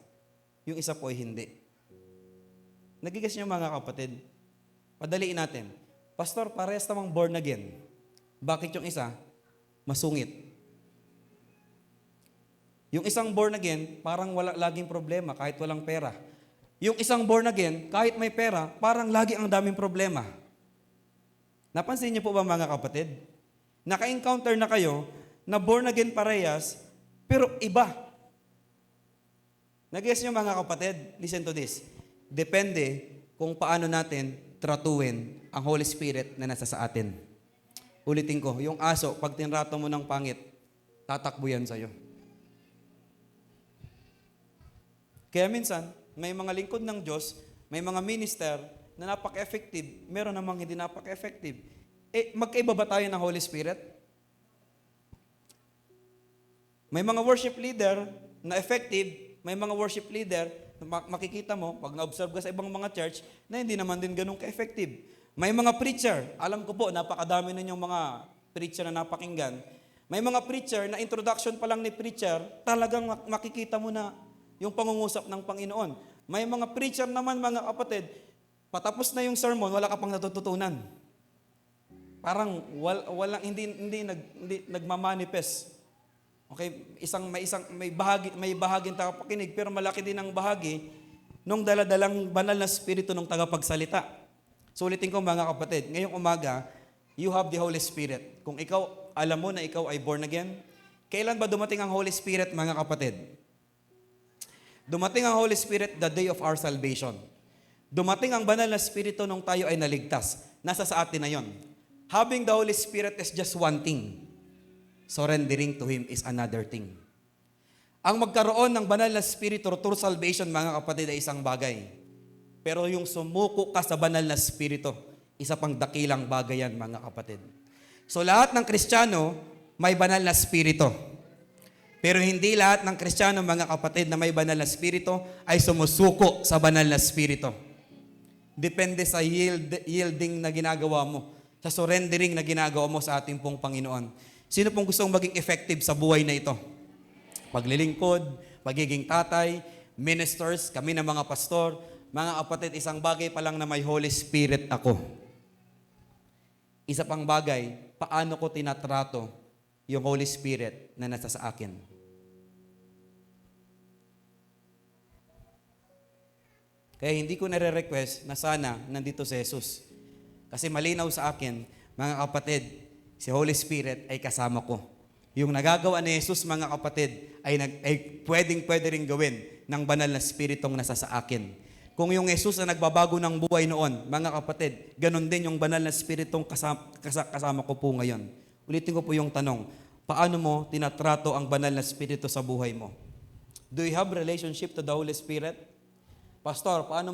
po ay hindi? Nagigas niyo mga kapatid? Padaliin natin. Pastor, parehas namang born again. Bakit yung isa? Masungit. Yung isang born again, parang wala laging problema kahit walang pera. Yung isang born again, kahit may pera, parang lagi ang daming problema. Napansin niyo po ba mga kapatid? Naka-encounter na kayo na born again parehas, pero iba. Nag-guess niyo mga kapatid? Listen to this. Depende kung paano natin tratuin ang Holy Spirit na nasa sa atin. Ulitin ko, yung aso, pag tinrato mo ng pangit, tatakbo yan sa'yo. Kaya minsan, may mga lingkod ng Diyos, may mga minister na napaka-effective, meron namang hindi napaka-effective. Magkaiba ba tayo ng Holy Spirit? May mga worship leader na effective, may mga worship leader makikita mo, pag na-observe ka sa ibang mga church, na hindi naman din ganun ka-effective. May mga preacher, alam ko po, napakadami ninyong mga preacher na napakinggan. May mga preacher na introduction pa lang ni preacher, talagang makikita mo na yung pangungusap ng Panginoon. May mga preacher naman, mga kapatid, patapos na yung sermon, wala ka pang natututunan. Parang hindi nagmamanifest. Okay, may bahaging tagapakinig pero malaki din ang bahagi nung daladalang banal na espiritu ng tagapagsalita. So ulitin ko mga kapatid, ngayong umaga, you have the Holy Spirit. Kung ikaw, alam mo na ikaw ay born again, kailan ba dumating ang Holy Spirit mga kapatid? Dumating ang Holy Spirit the day of our salvation. Dumating ang banal na espiritu nung tayo ay naligtas. Nasa sa atin na yon. Having the Holy Spirit is just one thing. Surrendering to Him is another thing. Ang magkaroon ng banal na spirito through salvation, mga kapatid, ay isang bagay. Pero yung sumuko ka sa banal na spirito, isa pang dakilang bagay yan, mga kapatid. So lahat ng Kristiyano may banal na spirito. Pero hindi lahat ng Kristiyano, mga kapatid, na may banal na spirito ay sumusuko sa banal na spirito. Depende sa yielding na ginagawa mo, sa surrendering na ginagawa mo sa ating pong Panginoon. Sino pong gustong maging effective sa buhay na ito? Paglilingkod, pagiging tatay, ministers, kami na mga pastor, mga kapatid, isang bagay pa lang na may Holy Spirit ako. Isa pang bagay, paano ko tinatrato yung Holy Spirit na nasa sa akin? Kaya hindi ko nare-request na sana nandito si Jesus. Kasi malinaw sa akin, mga kapatid, si Holy Spirit ay kasama ko. Yung nagagawa ni Jesus, mga kapatid, ay pwede rin gawin ng banal na spiritong nasa sa akin. Kung yung Jesus na nagbabago ng buhay noon, mga kapatid, ganun din yung banal na spiritong kasama ko po ngayon. Ulitin ko po yung tanong, Paano mo tinatrato ang banal na Espiritu sa buhay mo? Do you have relationship to the Holy Spirit? Pastor, paano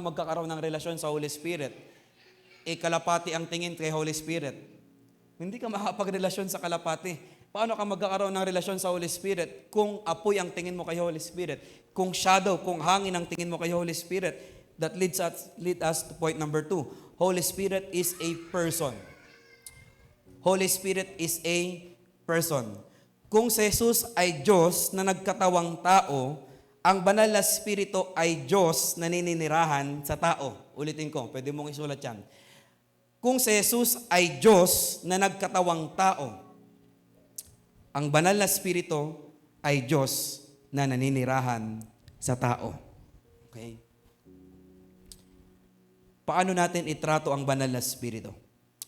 magkakaroon ng relasyon sa Holy Spirit? Kalapati ang tingin kay Holy Spirit. Hindi ka makapagrelasyon sa kalapati. Paano ka magkakaroon ng relasyon sa Holy Spirit kung apoy ang tingin mo kay Holy Spirit? Kung shadow, kung hangin ang tingin mo kay Holy Spirit? That leads us to point number 2. Holy Spirit is a person. Holy Spirit is a person. Kung si Jesus ay Diyos na nagkatawang tao, ang banal na Espiritu ay Diyos na nininirahan sa tao. Ulitin ko, pwede mong isulat yan. Kung si Jesus ay Diyos na nagkatawang tao, ang banal na Espiritu ay Diyos na naninirahan sa tao. Okay? Paano natin itrato ang banal na Espiritu?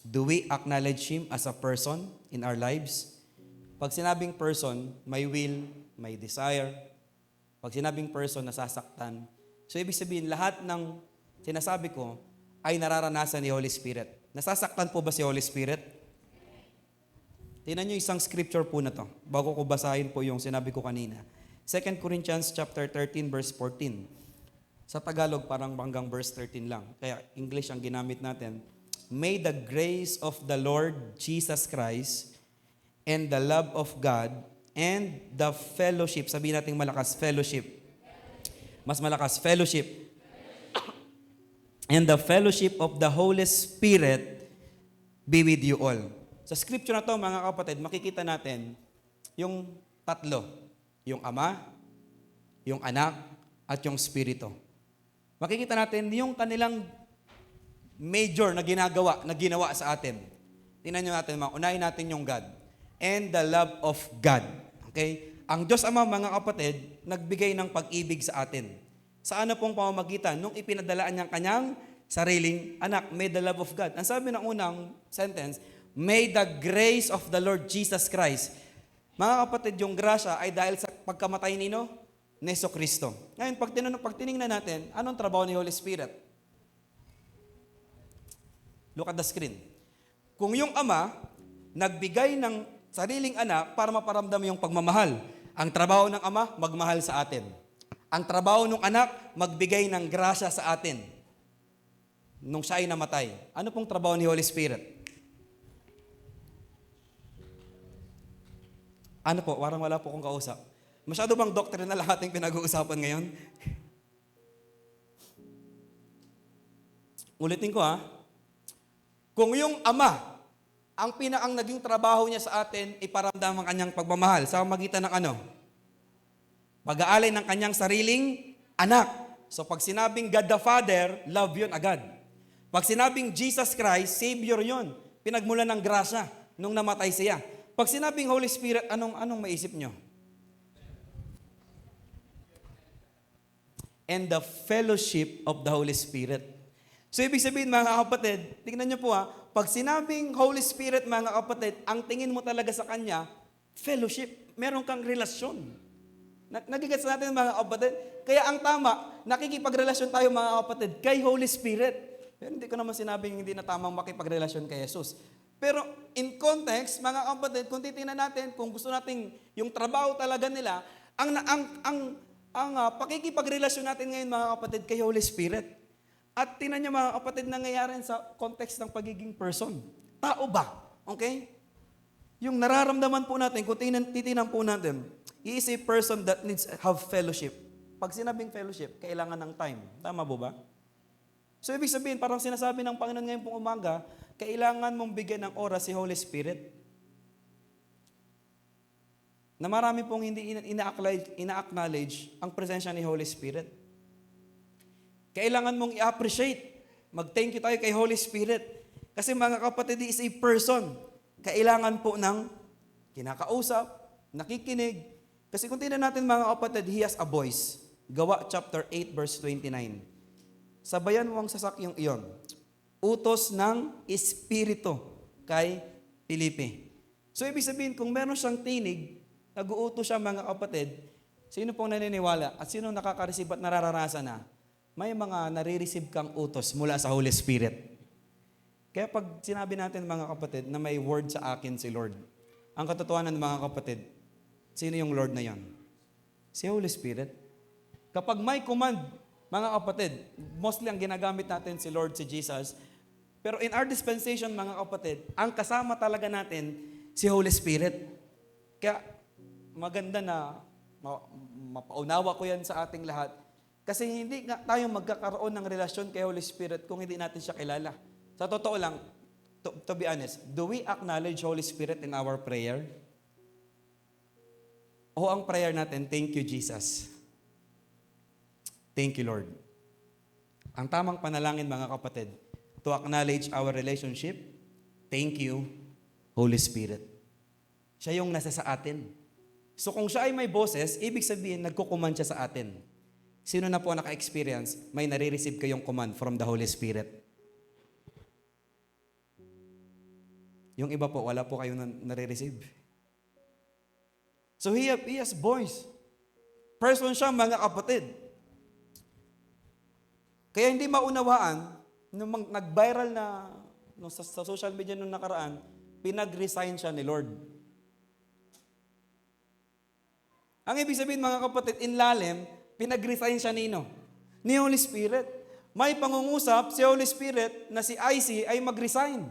Do we acknowledge Him as a person in our lives? Pag sinabing person, may will, may desire. Pag sinabing person, nasasaktan. So, ibig sabihin, lahat ng sinasabi ko ay nararanasan ni Holy Spirit. Nasasaktan po ba si Holy Spirit? Tingnan niyo isang scripture po na to, bago ko basahin po yung sinabi ko kanina. 2 Corinthians chapter 13, verse 14. Sa Tagalog, parang hanggang verse 13 lang. Kaya English ang ginamit natin. May the grace of the Lord Jesus Christ and the love of God and the fellowship, sabihin natin malakas, fellowship. Mas malakas, fellowship. And the fellowship of the Holy Spirit be with you all. Sa scripture na to, mga kapatid, makikita natin yung tatlo. Yung Ama, yung Anak, at yung Espiritu. Makikita natin yung kanilang major na ginawa sa atin. Tingnan nyo natin, unahin natin yung God. And the love of God. Okay? Ang Diyos Ama, mga kapatid, nagbigay ng pag-ibig sa atin. Sa ano pong pamamagitan? Nung ipinadalaan niyang kanyang sariling anak, may the love of God. Ang sabi ng unang sentence, may the grace of the Lord Jesus Christ. Mga kapatid, yung grasya ay dahil sa pagkamatay ni Jesu-Kristo. Ngayon, pag tinignan natin, anong trabaho ni Holy Spirit? Look at the screen. Kung yung Ama, nagbigay ng sariling anak para maparamdam yung pagmamahal. Ang trabaho ng Ama, magmahal sa atin. Ang trabaho ng anak, magbigay ng grasya sa atin. Nung siya ay namatay. Ano pong trabaho ni Holy Spirit? Ano po? Parang wala po kong kausap. Masyado bang doctrine na lang ating pinag-uusapan ngayon? Ulitin ko Kung yung Ama, ang pinakang naging trabaho niya sa atin, iparamdam ang kanyang pagmamahal sa magitan ng ano? Pag-aalay ng kanyang sariling anak. So pag sinabing God the Father, love yun agad. Pag sinabing Jesus Christ, Savior yun. Pinagmulan ng grasya nung namatay siya. Pag sinabing Holy Spirit, anong maisip nyo? And the fellowship of the Holy Spirit. So ibig sabihin mga kapatid, tingnan nyo po pag sinabing Holy Spirit mga kapatid, ang tingin mo talaga sa Kanya, fellowship. Meron kang relasyon. Nagigets natin mga kapatid. Kaya ang tama, nakikipagrelasyon tayo mga kapatid kay Holy Spirit. Pero hindi ko naman sinabing hindi na tamang makipagrelasyon kay Jesus. Pero in context, mga kapatid, kung titingnan natin, kung gusto natin yung trabaho talaga nila, ang pakikipagrelasyon natin ngayon mga kapatid kay Holy Spirit. At tingnan niyo mga kapatid, nangyayari sa context ng pagiging person. Tao ba? Okay? Yung nararamdaman po natin, kung titingnan po natin, he is a person that needs have fellowship. Pag sinabing fellowship, kailangan ng time. Tama po ba? So ibig sabihin, parang sinasabi ng Panginoon ngayon pong umaga, kailangan mong bigyan ng oras si Holy Spirit. Na marami pong hindi ina-acknowledge ang presensya ni Holy Spirit. Kailangan mong i-appreciate. Mag-thank you tayo kay Holy Spirit. Kasi mga kapatid, he is a person. Kailangan po ng kinakausap, nakikinig. Kasi kung tingnan natin mga kapatid, he has a voice. Gawa chapter 8 verse 29. Sabayan mo ang sasakyong iyon. Utos ng Espiritu kay Filipe. So ibig sabihin, kung meron siyang tinig, nag-uutos siya mga kapatid, sino pong naniniwala at sino nakaka-receive at nararanasan na, may mga nare-receive kang utos mula sa Holy Spirit. Kaya pag sinabi natin mga kapatid na may word sa akin si Lord, Ang katotohanan mga kapatid, sino yung Lord na yan? Si Holy Spirit. Kapag may command, mga kapatid, mostly ang ginagamit natin si Lord, si Jesus. Pero in our dispensation, mga kapatid, ang kasama talaga natin, si Holy Spirit. Kaya maganda na mapaunawa ko yan sa ating lahat. Kasi hindi nga tayo magkakaroon ng relasyon kay Holy Spirit kung hindi natin siya kilala. Sa totoo lang, to be honest, do we acknowledge Holy Spirit in our prayer? O ang prayer natin, thank you, Jesus. Thank you, Lord. Ang tamang panalangin, mga kapatid, to acknowledge our relationship, thank you, Holy Spirit. Siya yung nasa sa atin. So kung siya ay may boses, ibig sabihin, nagkukuman siya sa atin. Sino na po naka-experience, may nare-receive kayong command from the Holy Spirit? Yung iba po, wala po kayong nare-receive. So he has voice. Person siya, mga kapatid. Kaya hindi maunawaan, nung nag-viral na sa social media nung nakaraan, pinag-resign siya ni Lord. Ang ibig sabihin, mga kapatid, in lalim, pinag-resign siya nino? Ni Holy Spirit. May pangungusap si Holy Spirit na si IC ay mag-resign.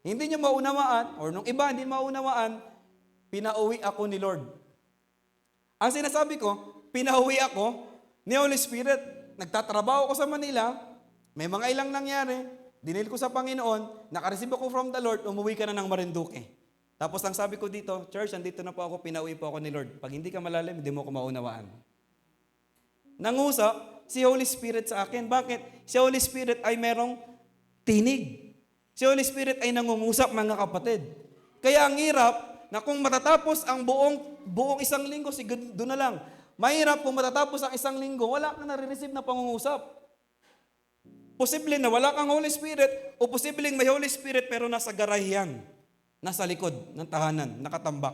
Hindi niya maunawaan, or nung iba hindi maunawaan, pinauwi ako ni Lord. Ang sinasabi ko, pinauwi ako ni Holy Spirit. Nagtatrabaho ko sa Manila, may mga ilang nangyari, dinil ko sa Panginoon, nakareceive ako from the Lord, umuwi ka na ng Marinduque. Tapos ang sabi ko dito, church, andito na po ako, pinauwi po ako ni Lord. Pag hindi ka malalim, hindi mo ko maunawaan. Nangusap si Holy Spirit sa akin. Bakit? Si Holy Spirit ay merong tinig. Si Holy Spirit ay nangungusap, mga kapatid. Kaya ang hirap na kung matatapos ang buong isang linggo, doon na lang. Mahirap kung matatapos ang isang linggo, wala kang nare-receive na pangungusap. Posible na wala kang Holy Spirit o posibleng may Holy Spirit pero nasa garahiyan, nasa likod ng tahanan, nakatambak.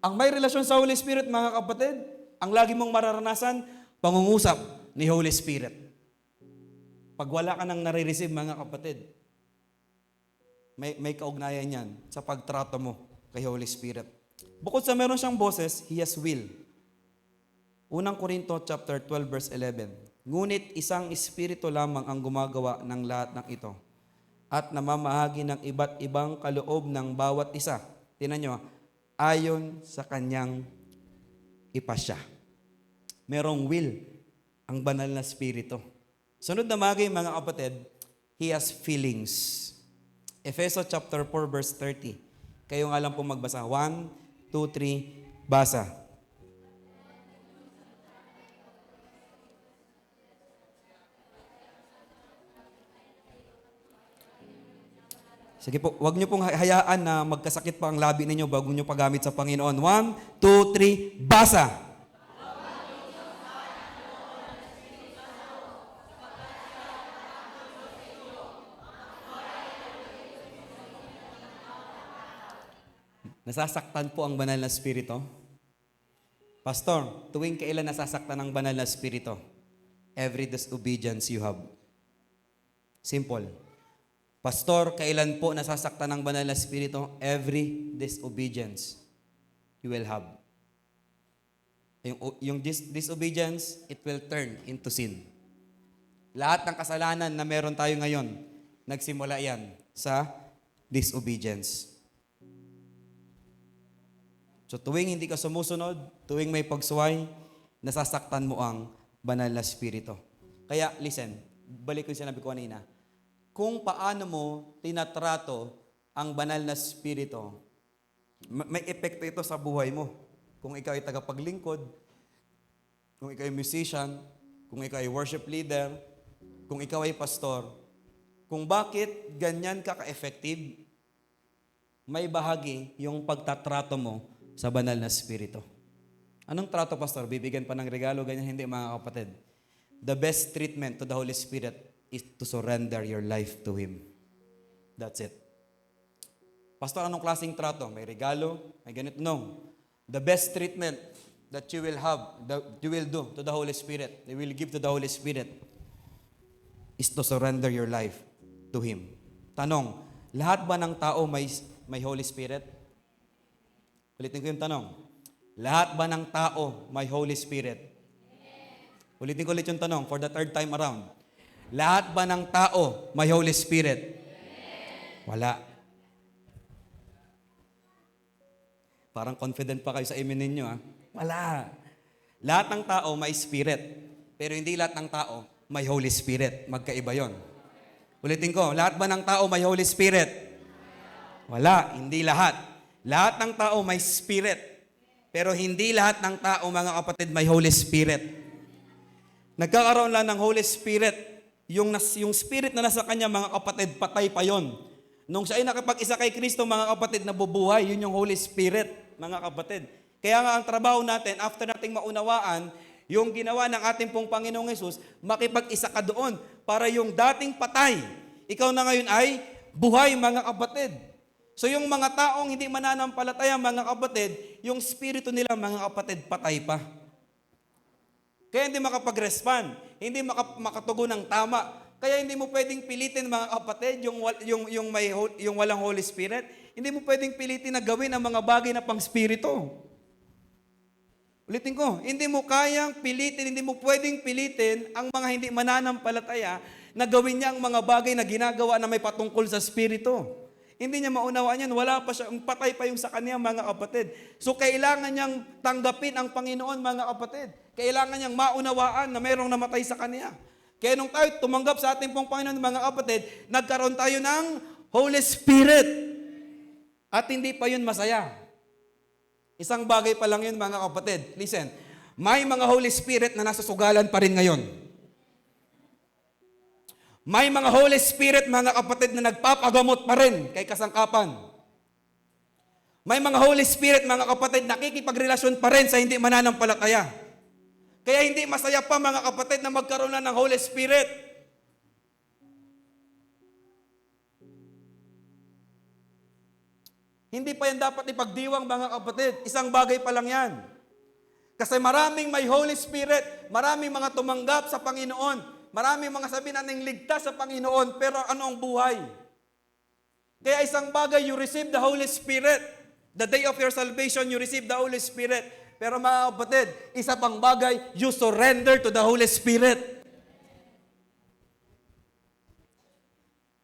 Ang may relasyon sa Holy Spirit, mga kapatid, ang lagi mong mararanasan, pangungusap ni Holy Spirit. Pag wala ka nang nare-receive, mga kapatid, may kaugnayan yan sa pagtrato mo kay Holy Spirit. Bukod sa meron siyang boses, He has will. Unang Korinto chapter 12 verse 11. Ngunit isang espiritu lamang ang gumagawa ng lahat ng ito at namamahagi ng iba't ibang kaloob ng bawat isa. Tingnan nyo, ayon sa kanyang ipasya. Merong will ang banal na espiritu. Sunod na bagay, mga kapatid, He has feelings. Efeso chapter 4 verse 30. Kayo nga lang po magbasa. 1, 2, 3, basa. Sige po, huwag niyo pong hayaan na magkasakit pa ang labi ninyo bago niyo pagamit sa Panginoon. 1, 2, 3, basa! Nasasaktan po ang banal na spirito? Pastor, tuwing kailan nasasaktan ang banal na spirito? Every disobedience you have. Simple. Pastor, kailan po nasasaktan ang banal na spirito? Every disobedience you will have. Yung disobedience, it will turn into sin. Lahat ng kasalanan na meron tayo ngayon, nagsimula yan sa disobedience. So tuwing hindi ka sumusunod, tuwing may pagsuway, nasasaktan mo ang banal na spirito. Kaya listen, balik ko yung sinabi ko kanina. Kung paano mo tinatrato ang banal na spirito, may epekto ito sa buhay mo. Kung ikaw ay tagapaglingkod, kung ikaw ay musician, kung ikaw ay worship leader, kung ikaw ay pastor, kung bakit ganyan ka ka-effective, may bahagi yung pagtatrato mo sa banal na spirito. Anong trato, pastor? Bibigyan pa ng regalo? Ganyan, hindi, mga kapatid. The best treatment to the Holy Spirit is to surrender your life to Him. That's it. Pastor, anong klaseng trato? May regalo? May ganito? No. The best treatment that you will have, that you will do to the Holy Spirit, you will give to the Holy Spirit, is to surrender your life to Him. Tanong, Lahat ba ng tao may Holy Spirit? Ulitin ko yung tanong. Lahat ba ng tao may Holy Spirit? Ulitin ko ulit yung tanong for the third time around. Lahat ba ng tao may Holy Spirit? Wala. Parang confident pa kayo sa amen ninyo, ha? Wala. Lahat ng tao may Spirit. Pero hindi lahat ng tao may Holy Spirit. Magkaiba yon. Ulitin ko, lahat ba ng tao may Holy Spirit? Wala, hindi lahat. Lahat ng tao may Spirit. Pero hindi lahat ng tao, mga kapatid, may Holy Spirit. Nagkakaroon lang ng Holy Spirit. Yung Spirit na nasa kanya, mga kapatid, patay pa yon. Nung siya ay nakipag-isa kay Kristo, mga kapatid, nabubuhay. Yun yung Holy Spirit, mga kapatid. Kaya nga ang trabaho natin, after nating maunawaan, yung ginawa ng ating pong Panginoong Hesus, makipag-isa ka doon para yung dating patay, ikaw na ngayon ay buhay, mga kapatid. So yung mga taong hindi mananampalataya, mga kapatid, yung spirito nila, mga kapatid, patay pa. Kaya hindi makapag-respond, hindi makatugon ng tama. Kaya hindi mo pwedeng pilitin, mga kapatid, yung walang Holy Spirit. Hindi mo pwedeng pilitin na gawin ang mga bagay na pang-spirito. Ulitin ko, hindi mo kayang pilitin, hindi mo pwedeng pilitin ang mga hindi mananampalataya na gawin niya ang mga bagay na ginagawa na may patungkol sa spirito. Hindi niya maunawaan yan, wala pa siya, patay pa yung sa kanya, mga kapatid. So kailangan niyang tanggapin ang Panginoon, mga kapatid. Kailangan niyang maunawaan na mayroong namatay sa kanya. Kaya nung tayo tumanggap sa ating pong Panginoon, mga kapatid, nagkaroon tayo ng Holy Spirit. At hindi pa yun masaya. Isang bagay pa lang yun, mga kapatid. Listen, may mga Holy Spirit na nasa sugalan pa rin ngayon. May mga Holy Spirit, mga kapatid, na nagpapagamot pa rin kay kasangkapan. May mga Holy Spirit, mga kapatid, nakikipagrelasyon pa rin sa hindi mananampalataya. Kaya hindi masaya pa, mga kapatid, na magkaroon na ng Holy Spirit. Hindi pa yan dapat ipagdiwang, mga kapatid. Isang bagay pa lang yan. Kasi maraming may Holy Spirit, maraming mga tumanggap sa Panginoon, maraming mga sabi nating ligtas sa Panginoon, pero ano ang buhay? Kaya isang bagay, you receive the Holy Spirit. The day of your salvation, you receive the Holy Spirit. Pero mga kapatid, isa pang bagay, you surrender to the Holy Spirit.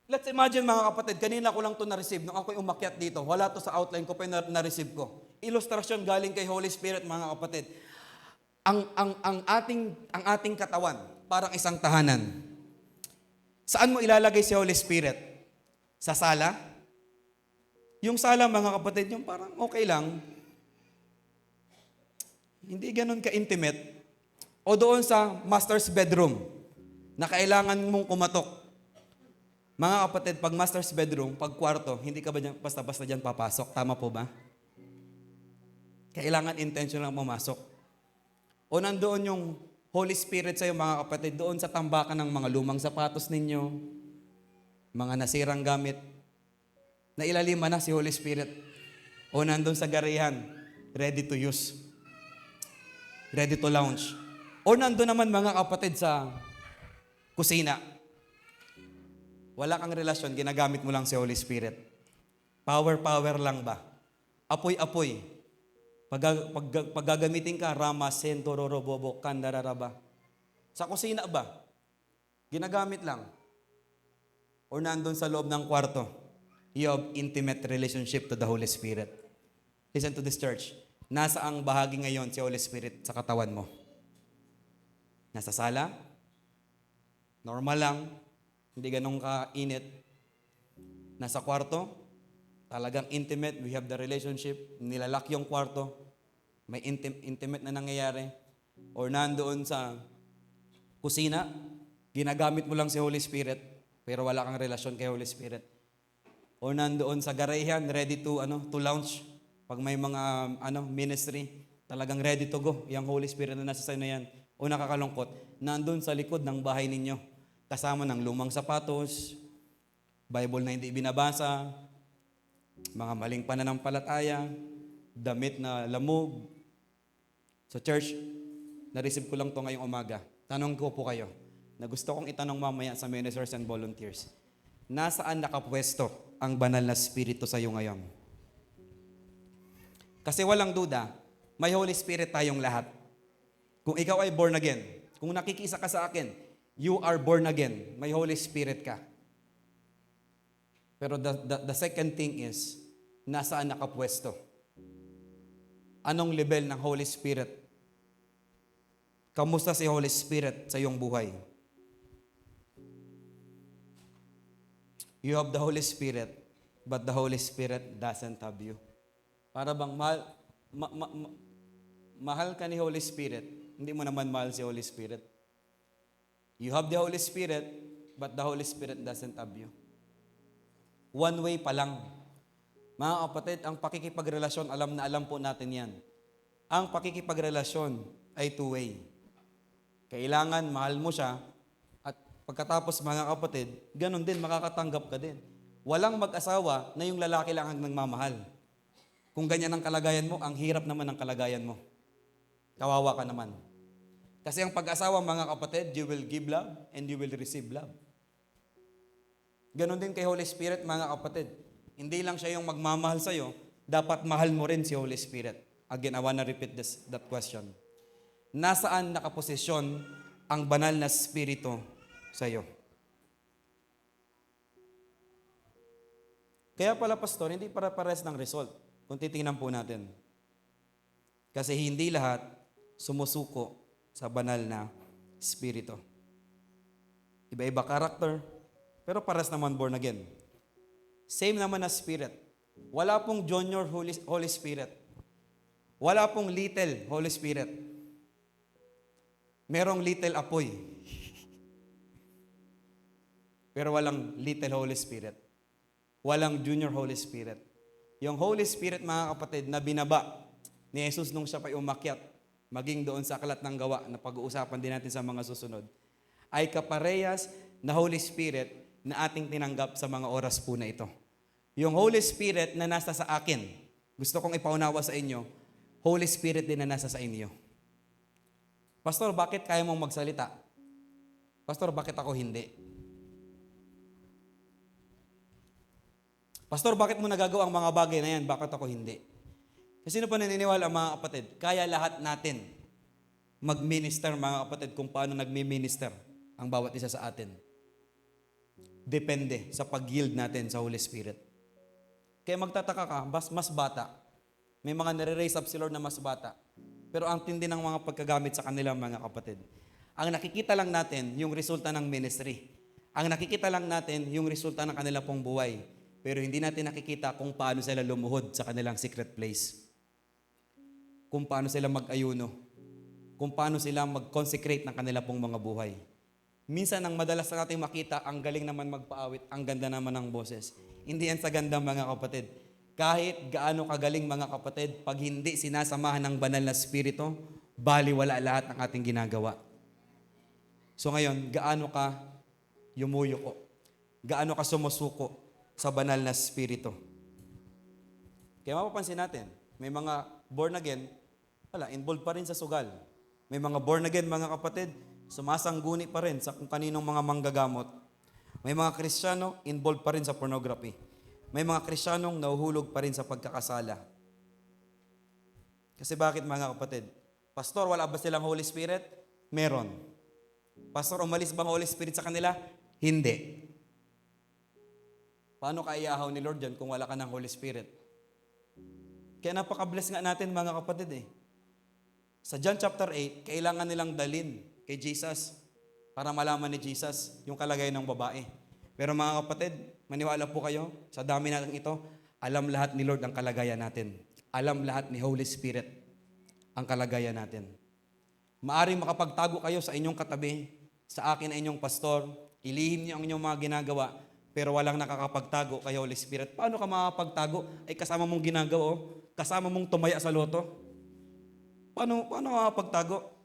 Let's imagine, mga kapatid, kanina ko lang ito na-receive. Nung ako'y umakyat dito, wala to sa outline ko, pa na-receive ko. Ilustrasyon galing kay Holy Spirit, mga kapatid. Ang ating katawan, parang isang tahanan. Saan mo ilalagay si Holy Spirit? Sa sala? Yung sala, mga kapatid, yung parang okay lang. Hindi ganun ka-intimate. O doon sa master's bedroom, na kailangan mong kumatok. Mga kapatid, pag master's bedroom, pag kwarto, hindi ka ba dyan, basta-basta dyan papasok? Tama po ba? Kailangan intentional lang pumasok. O nandoon yung Holy Spirit sa'yo, mga kapatid, doon sa tambakan ng mga lumang sapatos ninyo, mga nasirang gamit, na ilalima na si Holy Spirit. O nandoon sa garihan, ready to use. Ready to launch. O nandoon naman, mga kapatid, sa kusina. Wala kang relasyon, ginagamit mo lang si Holy Spirit. Power lang ba? Apoy. Pag gagamitin ka, rama, sento, roro, bobo, kandararaba. Sa kusina ba? Ginagamit lang. Or nandun sa loob ng kwarto, you have intimate relationship to the Holy Spirit. Listen to this, church. Nasa ang bahagi ngayon si Holy Spirit sa katawan mo? Nasa sala? Normal lang. Hindi ganun kainit. Nasa kwarto, talagang intimate, we have the relationship, nilalak yung kwarto, may intimate na nangyayari. Or nandoon sa kusina, ginagamit mo lang si Holy Spirit, pero wala kang relasyon kay Holy Spirit. Or nandoon sa garayan, ready to launch. Pag may mga ministry, talagang ready to go. Yung Holy Spirit na nasa sa'yo na yan. O nakakalungkot, nandoon sa likod ng bahay ninyo, kasama ng lumang sapatos, Bible na hindi binabasa, mga maling pananampalataya, damit na lamog. So church, na-receive ko lang to ngayong umaga. Tanong ko po kayo, na gusto kong itanong mamaya sa ministers and volunteers. Nasaan nakapwesto ang banal na Espiritu sa iyo ngayon. Kasi walang duda, may Holy Spirit tayong lahat. Kung ikaw ay born again, kung nakikisa ka sa akin, you are born again. May Holy Spirit ka. Pero the second thing is, nasaan nakapwesto? Anong level ng Holy Spirit? Kamusta si Holy Spirit sa iyong buhay? You have the Holy Spirit, but the Holy Spirit doesn't have you. Para bang mahal ka ni Holy Spirit, hindi mo naman mahal si Holy Spirit. You have the Holy Spirit, but the Holy Spirit doesn't have you. One way pa lang. Mga kapatid, ang pakikipagrelasyon, alam na alam po natin yan. Ang pakikipagrelasyon ay two-way. Kailangan mahal mo siya, at pagkatapos mga kapatid, ganun din, makakatanggap ka din. Walang mag-asawa na yung lalaki lang ang nagmamahal. Kung ganyan ang kalagayan mo, ang hirap naman ang kalagayan mo. Kawawa ka naman. Kasi ang pag-asawa, mga kapatid, you will give love and you will receive love. Ganon din kay Holy Spirit, mga kapatid. Hindi lang siya yung magmamahal sa'yo, dapat mahal mo rin si Holy Spirit. Again, I wanna repeat that question. Nasaan nakaposisyon ang banal na Espiritu sa'yo? Kaya pala, Pastor, hindi para-pares ng result. Kung titingnan po natin. Kasi hindi lahat sumusuko sa banal na Espiritu. Iba-iba karakter, pero paras naman born again. Same naman na Spirit. Wala pong junior Holy Spirit. Wala pong little Holy Spirit. Merong little apoy. Pero walang little Holy Spirit. Walang junior Holy Spirit. Yung Holy Spirit, mga kapatid, na binaba ni Jesus nung siya pa'y umakyat, maging doon sa Aklat ng Gawa, na pag-uusapan din natin sa mga susunod, ay kaparehas na Holy Spirit na ating tinanggap sa mga oras po na ito. Yung Holy Spirit na nasa sa akin, gusto kong ipaunawa sa inyo, Holy Spirit din na nasa sa inyo. Pastor, bakit kaya mong magsalita? Pastor, bakit ako hindi? Pastor, bakit mo nagagawa ang mga bagay na yan? Bakit ako hindi? Kasi sino pa naniniwala, mga kapatid? Kaya lahat natin mag-minister, mga kapatid, kung paano nagmi-minister ang bawat isa sa atin. Depende sa pag-yield natin sa Holy Spirit. Kaya magtataka ka, mas bata. May mga nare-raise up si Lord na mas bata. Pero ang tindi ng mga pagkagamit sa kanila, mga kapatid. Ang nakikita lang natin, yung resulta ng ministry. Ang nakikita lang natin, yung resulta ng kanila pong buhay. Pero hindi natin nakikita kung paano sila lumuhod sa kanilang secret place. Kung paano sila mag-ayuno. Kung paano sila mag-consecrate ng kanila pong mga buhay. Minsan, ang madalas natin makita, ang galing naman magpaawit, ang ganda naman ng boses. Hindi yan sa ganda, mga kapatid. Kahit gaano kagaling, mga kapatid, pag hindi sinasamahan ng banal na Espiritu, baliwala lahat ng ating ginagawa. So ngayon, gaano ka yumuyuko? Gaano ka sumusuko sa banal na Espiritu? Kaya mapapansin natin, may mga born again, involved pa rin sa sugal. May mga born again, mga kapatid, sumasangguni pa rin sa kung kaninong mga manggagamot. May mga Kristiyano, involved pa rin sa pornography. May mga Kristiyanong nahuhulog pa rin sa pagkakasala. Kasi bakit, mga kapatid? Pastor, wala ba silang Holy Spirit? Meron. Pastor, umalis ba ang Holy Spirit sa kanila? Hindi. Paano ka iahaw ni Lord dyan kung wala ka ng Holy Spirit? Kaya napaka-bless nga natin, mga kapatid eh. Sa John chapter 8, kailangan nilang dalin kay Jesus para malaman ni Jesus yung kalagayan ng babae. Pero mga kapatid, maniwala po kayo, sa dami natin ito, alam lahat ni Lord ang kalagayan natin. Alam lahat ni Holy Spirit ang kalagayan natin. Maaring makapagtago kayo sa inyong katabi, sa akin na inyong pastor, ilihim niyo ang inyong mga ginagawa, pero walang nakakapagtago kay Holy Spirit. Paano ka makapagtago? Ay kasama mong ginagawa, kasama mong tumaya sa loto. Paano makapagtago?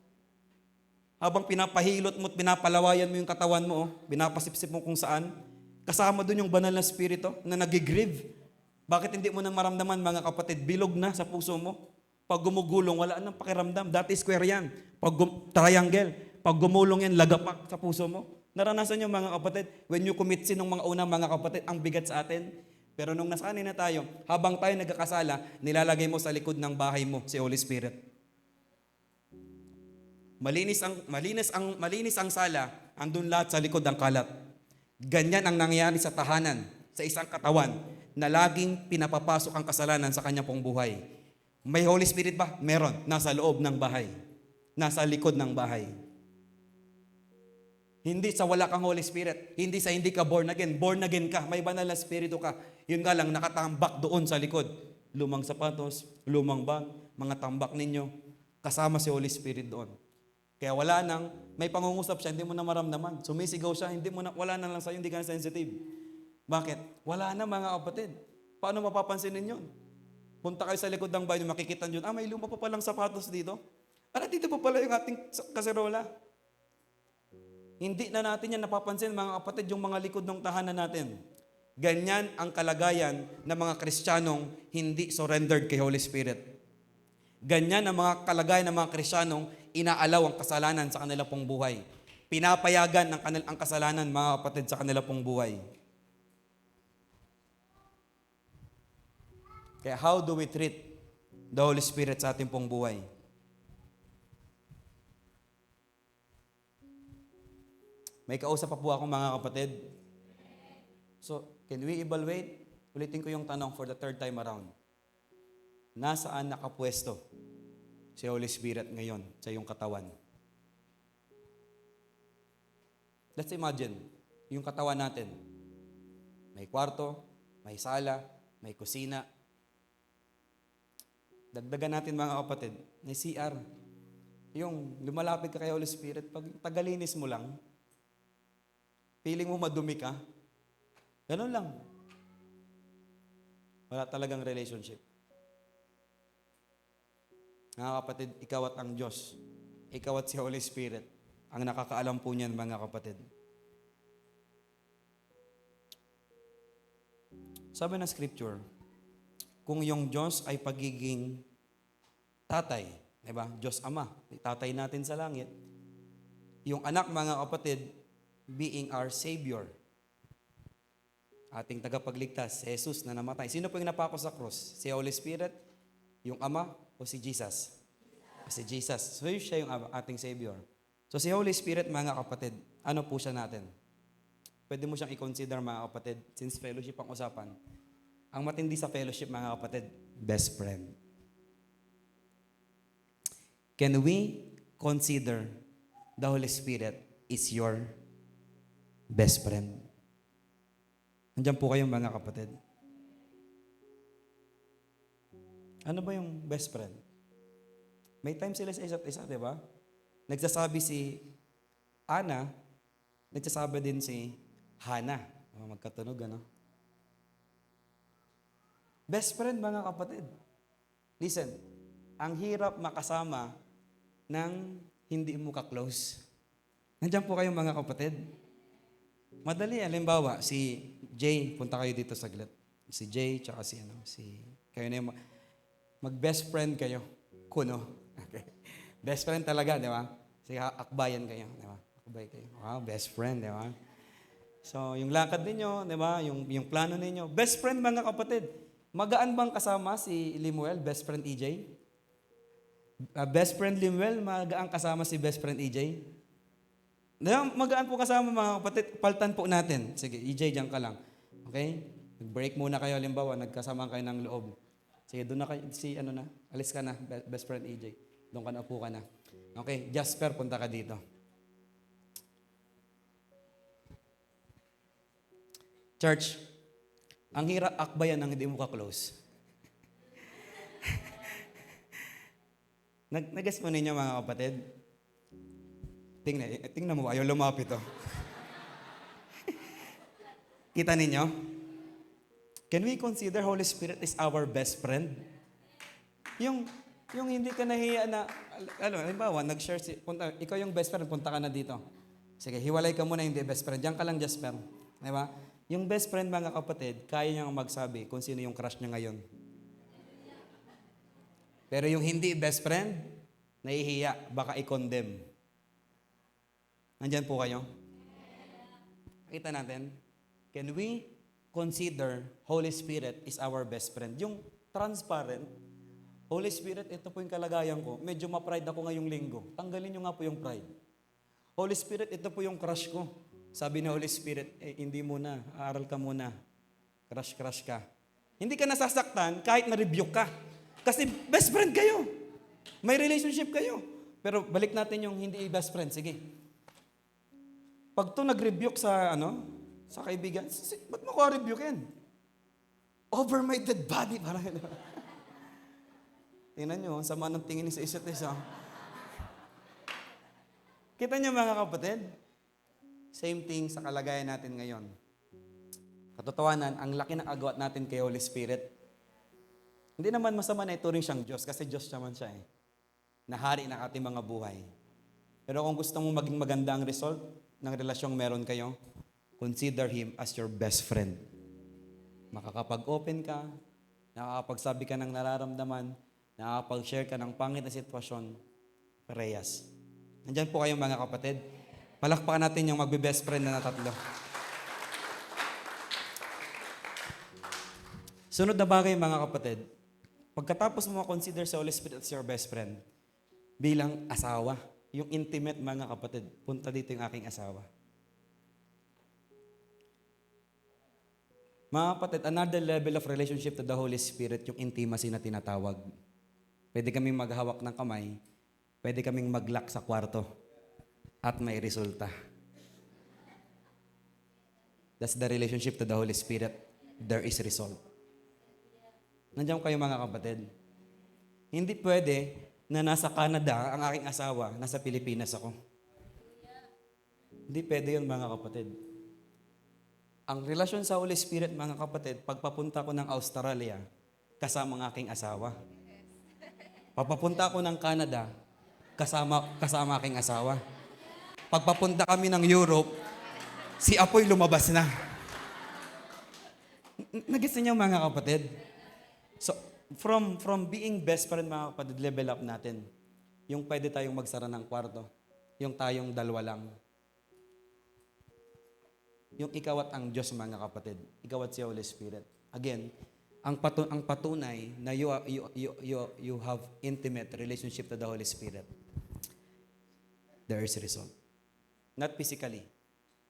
Habang pinapahilot mo at pinapalawayan mo yung katawan mo, pinapasipsip mo kung saan, kasama dun yung banal na Espiritu na nagigrieve. Bakit hindi mo na maramdaman, mga kapatid? Bilog na sa puso mo. Pag gumugulong, wala nang pakiramdam. Dati square yan. Pag triangle. Pag gumulong yan, lagapak sa puso mo. Naranasan nyo, mga kapatid, when you commit sin ng mga una, mga kapatid, ang bigat sa atin. Pero nung nasanay na tayo, habang tayo nagkakasala, nilalagay mo sa likod ng bahay mo si Holy Spirit. Malinis ang sala, andun lahat sa likod ng kalat. Ganyan ang nangyayari sa tahanan, sa isang katawan, na laging pinapapasok ang kasalanan sa kanya pong buhay. May Holy Spirit ba? Meron. Nasa loob ng bahay. Nasa likod ng bahay. Hindi sa wala kang Holy Spirit. Hindi sa hindi ka born again. Born again ka. May banal na spirito ka. Yun nga lang, nakatambak doon sa likod. Lumang sapatos, lumang bag, mga tambak ninyo. Kasama si Holy Spirit doon. Kaya wala nang, may pangungusap siya, hindi mo na maramdaman. Sumisigaw siya, wala na lang sa'yo, hindi ka na sensitive. Bakit? Wala na mga kapatid. Paano mapapansinin yun? Punta kayo sa likod ng bahay, makikita nyo, may luma pa palang sapatos dito. Dito pa pala yung ating kaserola. Hindi na natin yan napapansin, mga kapatid, yung mga likod ng tahanan natin. Ganyan ang kalagayan ng mga Kristiyanong hindi surrendered kay Holy Spirit. Ganyan ang mga kalagayan ng mga Kristiyanong inaalaw ang kasalanan sa kanila pong buhay. Pinapayagan ang kasalanan, mga kapatid, sa kanila pong buhay. Kaya how do we treat the Holy Spirit sa ating pong buhay? May kausap pa po akong mga kapatid. So, can we evaluate? Ulitin ko yung tanong for the third time around. Nasaan nakapwesto si Holy Spirit ngayon sa iyong katawan? Let's imagine, yung katawan natin. May kwarto, may sala, may kusina. Dagdagan natin mga kapatid, may CR. Yung lumalapit ka kay Holy Spirit, pag tagalinis mo lang, feeling mo madumi ka, ganun lang. Wala talagang relationship. Mga kapatid, ikaw at ang Diyos, ikaw at si Holy Spirit, ang nakakaalam po niyan, mga kapatid. Sabi ng Scripture, kung yung Diyos ay pagiging tatay, diba? Diyos Ama, tatay natin sa langit. Yung anak, mga kapatid, being our Savior, ating tagapagligtas, si Jesus na namatay. Sino po yung napako sa cross? Si Holy Spirit, yung Ama, o si Jesus? Si Jesus. So, siya yung ating Savior. So, si Holy Spirit, mga kapatid, ano po siya natin? Pwede mo siyang i-consider, mga kapatid, since fellowship ang usapan. Ang matindi sa fellowship, mga kapatid, best friend. Can we consider the Holy Spirit is your best friend? Nandiyan po kayong mga kapatid. Ano ba yung best friend? May time sila sa isa't isa, di ba? Nagsasabi si Ana, nagsasabi din si Hana. Magkatunog, ano? Best friend, mga kapatid. Listen, ang hirap makasama ng hindi mo ka-close. Nandiyan po kayong mga kapatid. Madali, halimbawa, si Jay, punta kayo dito saglit. Si Jay, tsaka kayo na yung, mag-best friend kayo. Kuno. Okay. Best friend talaga, di ba? Sige, akbayan kayo, di ba? Akbay kayo. Wow, best friend, di ba? So, yung lakad ninyo, di ba? Yung plano ninyo. Best friend, mga kapatid. Magaan bang kasama si Limuel, best friend EJ? Best friend Limuel, magaan kasama si best friend EJ? Magaan po kasama, mga kapatid. Paltan po natin. Sige, EJ, diyan ka lang. Okay? Break muna kayo, halimbawa, nagkasama kayo ng loob. Sige, doon na kayo, alis ka na, best friend EJ. Doon ka na, upo ka na. Okay, Jasper, punta ka dito. Church, ang hirap akbayan ng hindi mo ka-close. Nag-guess mo ninyo, mga kapatid? Tingnan mo, ayaw lumapit, oh. Kita ninyo? Can we consider Holy Spirit is our best friend? Yung hindi ka nahiya na, halimbawa, nag-share ikaw yung best friend, punta ka na dito. Sige, hiwalay ka muna, hindi best friend. Diyan ka lang, Jasper. Di ba? Yung best friend, mga kapatid, kaya niyang magsabi kung sino yung crush niya ngayon. Pero yung hindi best friend, nahihiya, baka i-condemn. Nandyan po kayo? Kita natin, can we consider Holy Spirit is our best friend. Yung transparent, Holy Spirit, ito po yung kalagayan ko. Medyo ma-pride ako ngayong linggo. Tanggalin nyo nga po yung pride. Holy Spirit, ito po yung crush ko. Sabi ni Holy Spirit, hindi muna, aaral ka muna. Crush ka. Hindi ka nasasaktan kahit na-rebuke ka. Kasi best friend kayo. May relationship kayo. Pero balik natin yung hindi best friend. Sige. Pag to nag-rebuke sa sa kaibigan, ba't mo ko rebukein? Over my dead body. Parang tingnan nyo, sama ng tingin sa isa't isa. Kita niyo mga kapatid? Same thing sa kalagayan natin ngayon. Katotohanan, ang laki ng agwat natin kay Holy Spirit. Hindi naman masama na ituring siyang Diyos kasi Diyos naman siya eh. Nahari ng ating mga buhay. Pero kung gusto mo maging maganda ang result ng relasyong meron kayo, consider Him as your best friend. Makakapag-open ka, nakakapagsabi ka ng nararamdaman, nakakapag-share ka ng pangit na sitwasyon, parehas. Nandyan po kayong mga kapatid. Palakpakan natin yung magbe-best friend na tatlo. Sunod na bagay mga kapatid, pagkatapos mo consider sa Holy Spirit as your best friend, bilang asawa, yung intimate mga kapatid, punta dito yung aking asawa. Mga kapatid, another level of relationship to the Holy Spirit, yung intimacy na tinatawag. Pwede kaming maghawak ng kamay, pwede kaming mag-lock sa kwarto, at may resulta. That's the relationship to the Holy Spirit. There is result. Nandiyan kayo mga kapatid. Hindi pwede na nasa Canada ang aking asawa, nasa Pilipinas ako. Hindi pwede yun mga kapatid. Ang relasyon sa Holy Spirit mga kapatid, pagpapunta ko ng Australia, kasama ang aking asawa. Pagpapunta ko ng Canada, kasama aking asawa. Pagpapunta kami ng Europe, si Apoy lumabas na. Nagets niyo mga kapatid? So, from being best friend mga kapatid, level up natin. Yung pwede tayong magsara ng kwarto. Yung tayong dalawa lang. Yung ikaw at ang Diyos mga kapatid. Ikaw at si Holy Spirit. Again, ang patunay na you have intimate relationship to the Holy Spirit. There is a result. Not physically.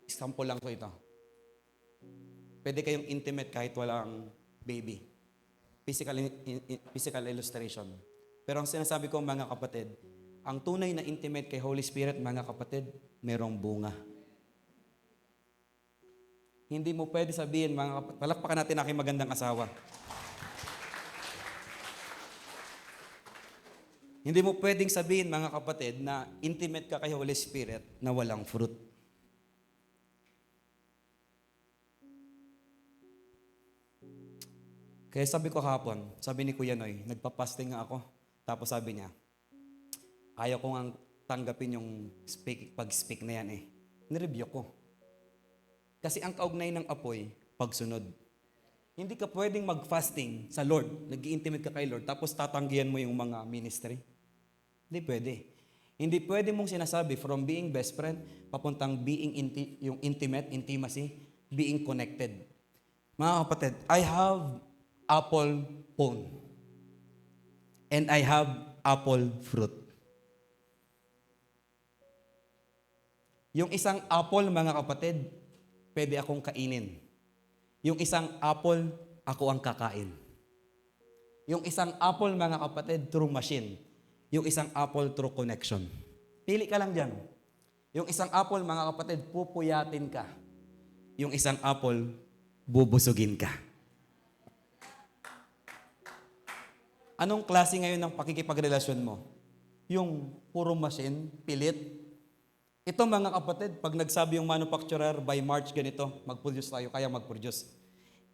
Example lang ko ito. Pwede kayong intimate kahit walang baby. Physical illustration. Pero ang sinasabi ko mga kapatid, ang tunay na intimate kay Holy Spirit mga kapatid, merong bunga. Hindi mo pwede sabihin mga kapatid, palakpakan natin aking magandang asawa. Hindi mo pwedeng sabihin mga kapatid na intimate ka kay Holy Spirit na walang fruit. Kaya sabi ko kahapon, sabi ni Kuya Noy, nagpa-fasting nga ako. Tapos sabi niya, ayaw ko nga tanggapin yung pag-speak na yan eh. Nireview ko. Kasi ang kaugnay ng apoy, pagsunod. Hindi ka pwedeng mag-fasting sa Lord, nag-i-intimate ka kay Lord, tapos tatanggihan mo yung mga ministry. Hindi pwede. Hindi pwede mong sinasabi from being best friend, papuntang being yung intimacy, being connected. Mga kapatid, I have apple phone. And I have apple fruit. Yung isang apple, mga kapatid, pwede akong kainin. Yung isang apple, ako ang kakain. Yung isang apple, mga kapatid, through machine. Yung isang apple, through connection. Pili ka lang dyan. Yung isang apple, mga kapatid, pupuyatin ka. Yung isang apple, bubusugin ka. Anong klase ngayon ng pakikipagrelasyon mo? Yung puro machine, pilit? Ito mga kapatid, pag nagsabi yung manufacturer, by March ganito, mag-produce tayo, kaya mag-produce.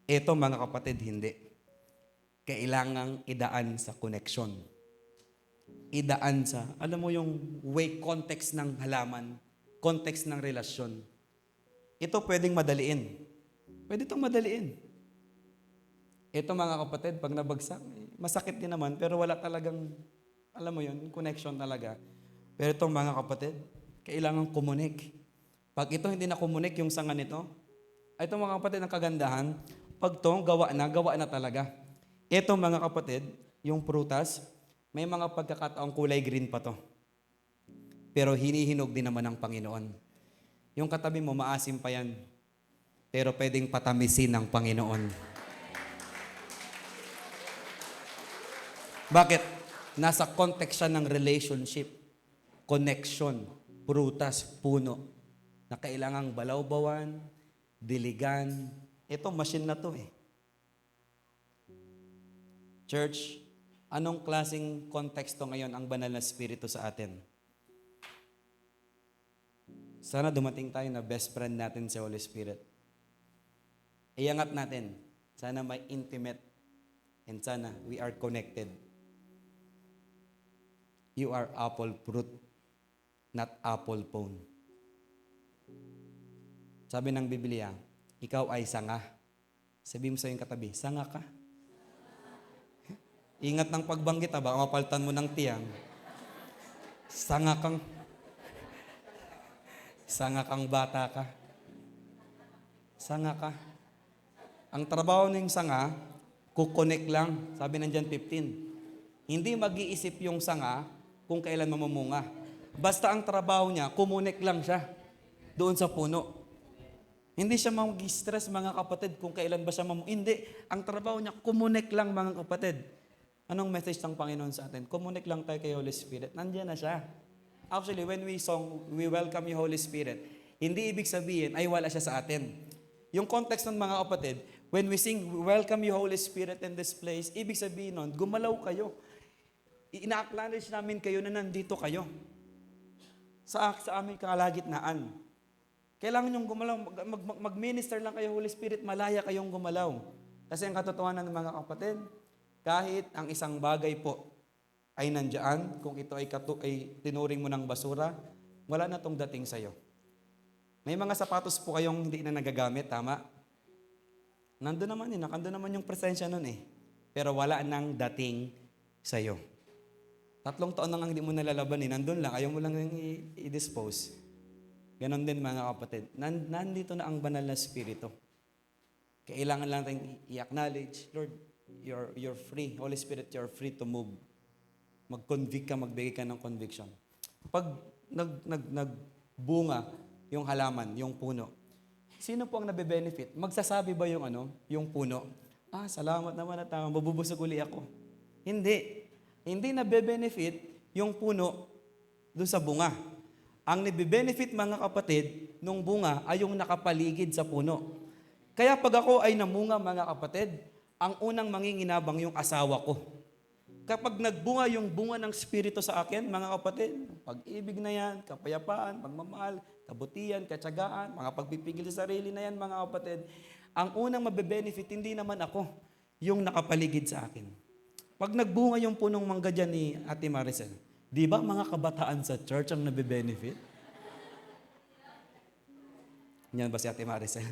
Ito mga kapatid, hindi. Kailangang idaan sa connection. Idaan sa, alam mo yung way, context ng halaman, context ng relasyon. Ito pwedeng madaliin. Pwede itong madaliin. Ito mga kapatid, pag nabagsak, masakit din naman, pero wala talagang, alam mo yun, connection talaga. Pero itong mga kapatid, kailangan kumunik. Pag ito hindi na kumunik, yung sanga nito, Ito mga kapatid, ang kagandahan, pag to, gawa na talaga. Ito mga kapatid, yung prutas, may mga pagkakataong kulay green pa to. Pero hinihinog din naman ng Panginoon. Yung katabi mo, maasim pa yan. Pero pwedeng patamisin ng Panginoon. Bakit? Nasa context siya ng relationship, connection, prutas, puno, na kailangang balawbawan, diligan. Ito, machine na to eh. Church, anong klaseng konteksto ngayon ang banal na spirito sa atin? Sana dumating tayo na best friend natin si Holy Spirit. Iangat natin. Sana may intimate and sana we are connected. You are apple fruit, not apple phone. Sabi ng Biblia, ikaw ay sanga. Sabi mo sa iyong katabi, sanga ka. Ingat ng pagbanggit, baka mapaltan mo ng tiyang. Sanga kang bata ka. Sanga ka. Ang trabaho ng sanga, kukonek lang. Sabi ng John 15. Hindi mag-iisip yung sanga kung kailan mamumunga. Basta ang trabaho niya, kumunek lang siya doon sa puno. Hindi siya mag-stress mga kapatid kung kailan ba siya mamumunga. Hindi. Ang trabaho niya, kumunek lang mga kapatid. Anong message ng Panginoon sa atin? Kumunik lang tayo kay Holy Spirit. Nandiyan na siya. Actually, when we song, we welcome you Holy Spirit, hindi ibig sabihin ay wala siya sa atin. Yung context ng mga kapatid, when we sing, we welcome you Holy Spirit in this place, ibig sabihin nun, gumalaw kayo. Ina-acknowledge namin kayo na nandito kayo. Sa aming kalagitnaan. Kailangan yung gumalaw, mag-minister lang kayo Holy Spirit, malaya kayong gumalaw. Kasi ang katotohanan ng mga kapatid, kahit ang isang bagay po ay nandiyan, kung ito ay tinuring mo ng basura, wala na tong dating sa'yo. May mga sapatos po kayong hindi na nagagamit, tama? Nandun naman yung presensya nun eh. Pero wala nang dating sa'yo. 3 taon nang hindi mo nalalaban eh, nandun lang, ayaw mo lang i-dispose. Ganon din mga kapatid. Nandito na ang banal na spirito. Kailangan lang tayong i-acknowledge, Lord, you're free. Holy Spirit, you're free to move. Mag-convict ka, magbigay ka ng conviction. Pag nagbunga yung halaman, yung puno, sino po ang nabe-benefit? Magsasabi ba yung puno? Salamat naman at mabubusog uli ako. Hindi. Hindi nabe-benefit yung puno doon sa bunga. Ang nabe-benefit mga kapatid, nung bunga ay yung nakapaligid sa puno. Kaya pag ako ay namunga mga kapatid, ang unang manginginabang yung asawa ko. Kapag nagbunga yung bunga ng Espiritu sa akin, mga kapatid, pag-ibig na yan, kapayapaan, pagmamahal, kabutihan, katsagaan, mga pagpipigil sa sarili na yan, mga kapatid, ang unang mabe-benefit, hindi naman ako, yung nakapaligid sa akin. Pag nagbunga yung punong mangga dyan ni Ate Maricel, di ba mga kabataan sa church ang nabe-benefit? Yan ba si Ate Maricel?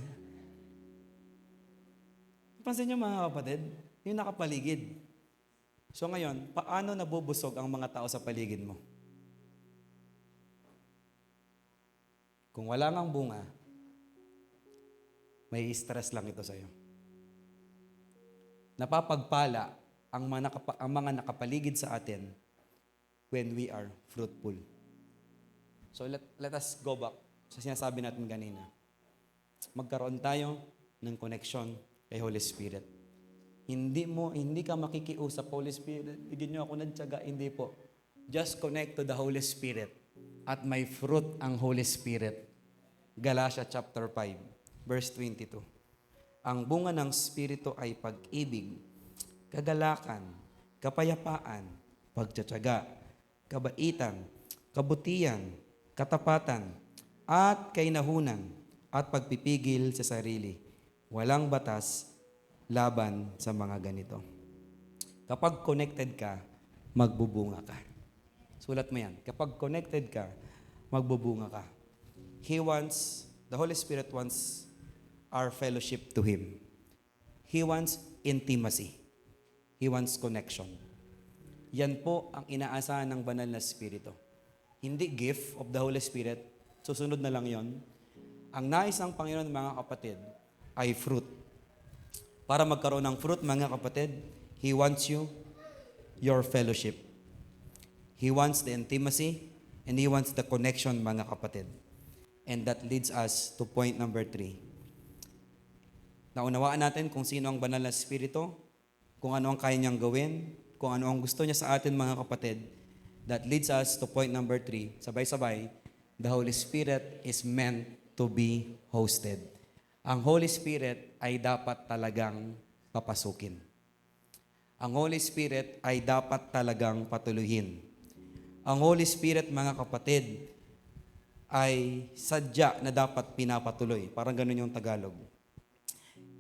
Pansin niyo mga kapatid, yung nakapaligid. So ngayon, paano nabubusog ang mga tao sa paligid mo? Kung wala ngang bunga, may stress lang ito sa'yo. Napapagpala ang mga nakapaligid sa atin when we are fruitful. So let us go back sa sinasabi natin kanina. Magkaroon tayo ng connection kay Holy Spirit. Hindi ka makikiusap, Holy Spirit, bigyan niyo ako ng tiyaga. Hindi po. Just connect to the Holy Spirit. At may fruit ang Holy Spirit. Galatia chapter 5, verse 22. Ang bunga ng Espiritu ay pag-ibig, kagalakan, kapayapaan, pagtitiyaga, kabaitan, kabutihan, katapatan, at kainahunan, at pagpipigil sa sarili. Walang batas laban sa mga ganito. Kapag connected ka, magbubunga ka. Sulat mo yan. Kapag connected ka, magbubunga ka. The Holy Spirit wants our fellowship to Him. He wants intimacy. He wants connection. Yan po ang inaasahan ng banal na Espiritu. Hindi gift of the Holy Spirit, susunod na lang yon. Ang nais ng Panginoon, mga kapatid, ay fruit. Para magkaroon ng fruit, mga kapatid, He wants you, your fellowship. He wants the intimacy, and He wants the connection, mga kapatid. And that leads us to point number 3. Naunawaan natin kung sino ang banal na Espiritu, kung ano ang kaya niyang gawin, kung ano ang gusto niya sa atin, mga kapatid. That leads us to point number 3. Sabay-sabay, the Holy Spirit is meant to be hosted. Ang Holy Spirit ay dapat talagang papasukin. Ang Holy Spirit ay dapat talagang patuluhin. Ang Holy Spirit, mga kapatid, ay sadya na dapat pinapatuloy. Parang ganun yung Tagalog.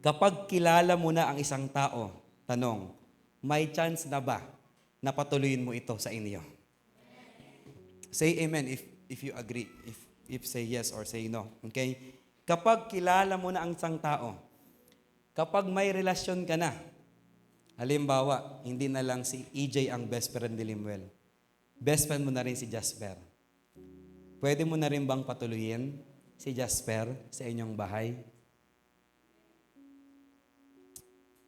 Kapag kilala mo na ang isang tao, tanong, may chance na ba na patuloyin mo ito sa inyo? Say amen if you agree. If say yes or say no. Okay? Kapag kilala mo na ang isang tao, kapag may relasyon ka na, halimbawa, hindi na lang si EJ ang best friend ni Limuel. Best friend mo na rin si Jasper. Pwede mo na rin bang patuloyin si Jasper sa inyong bahay?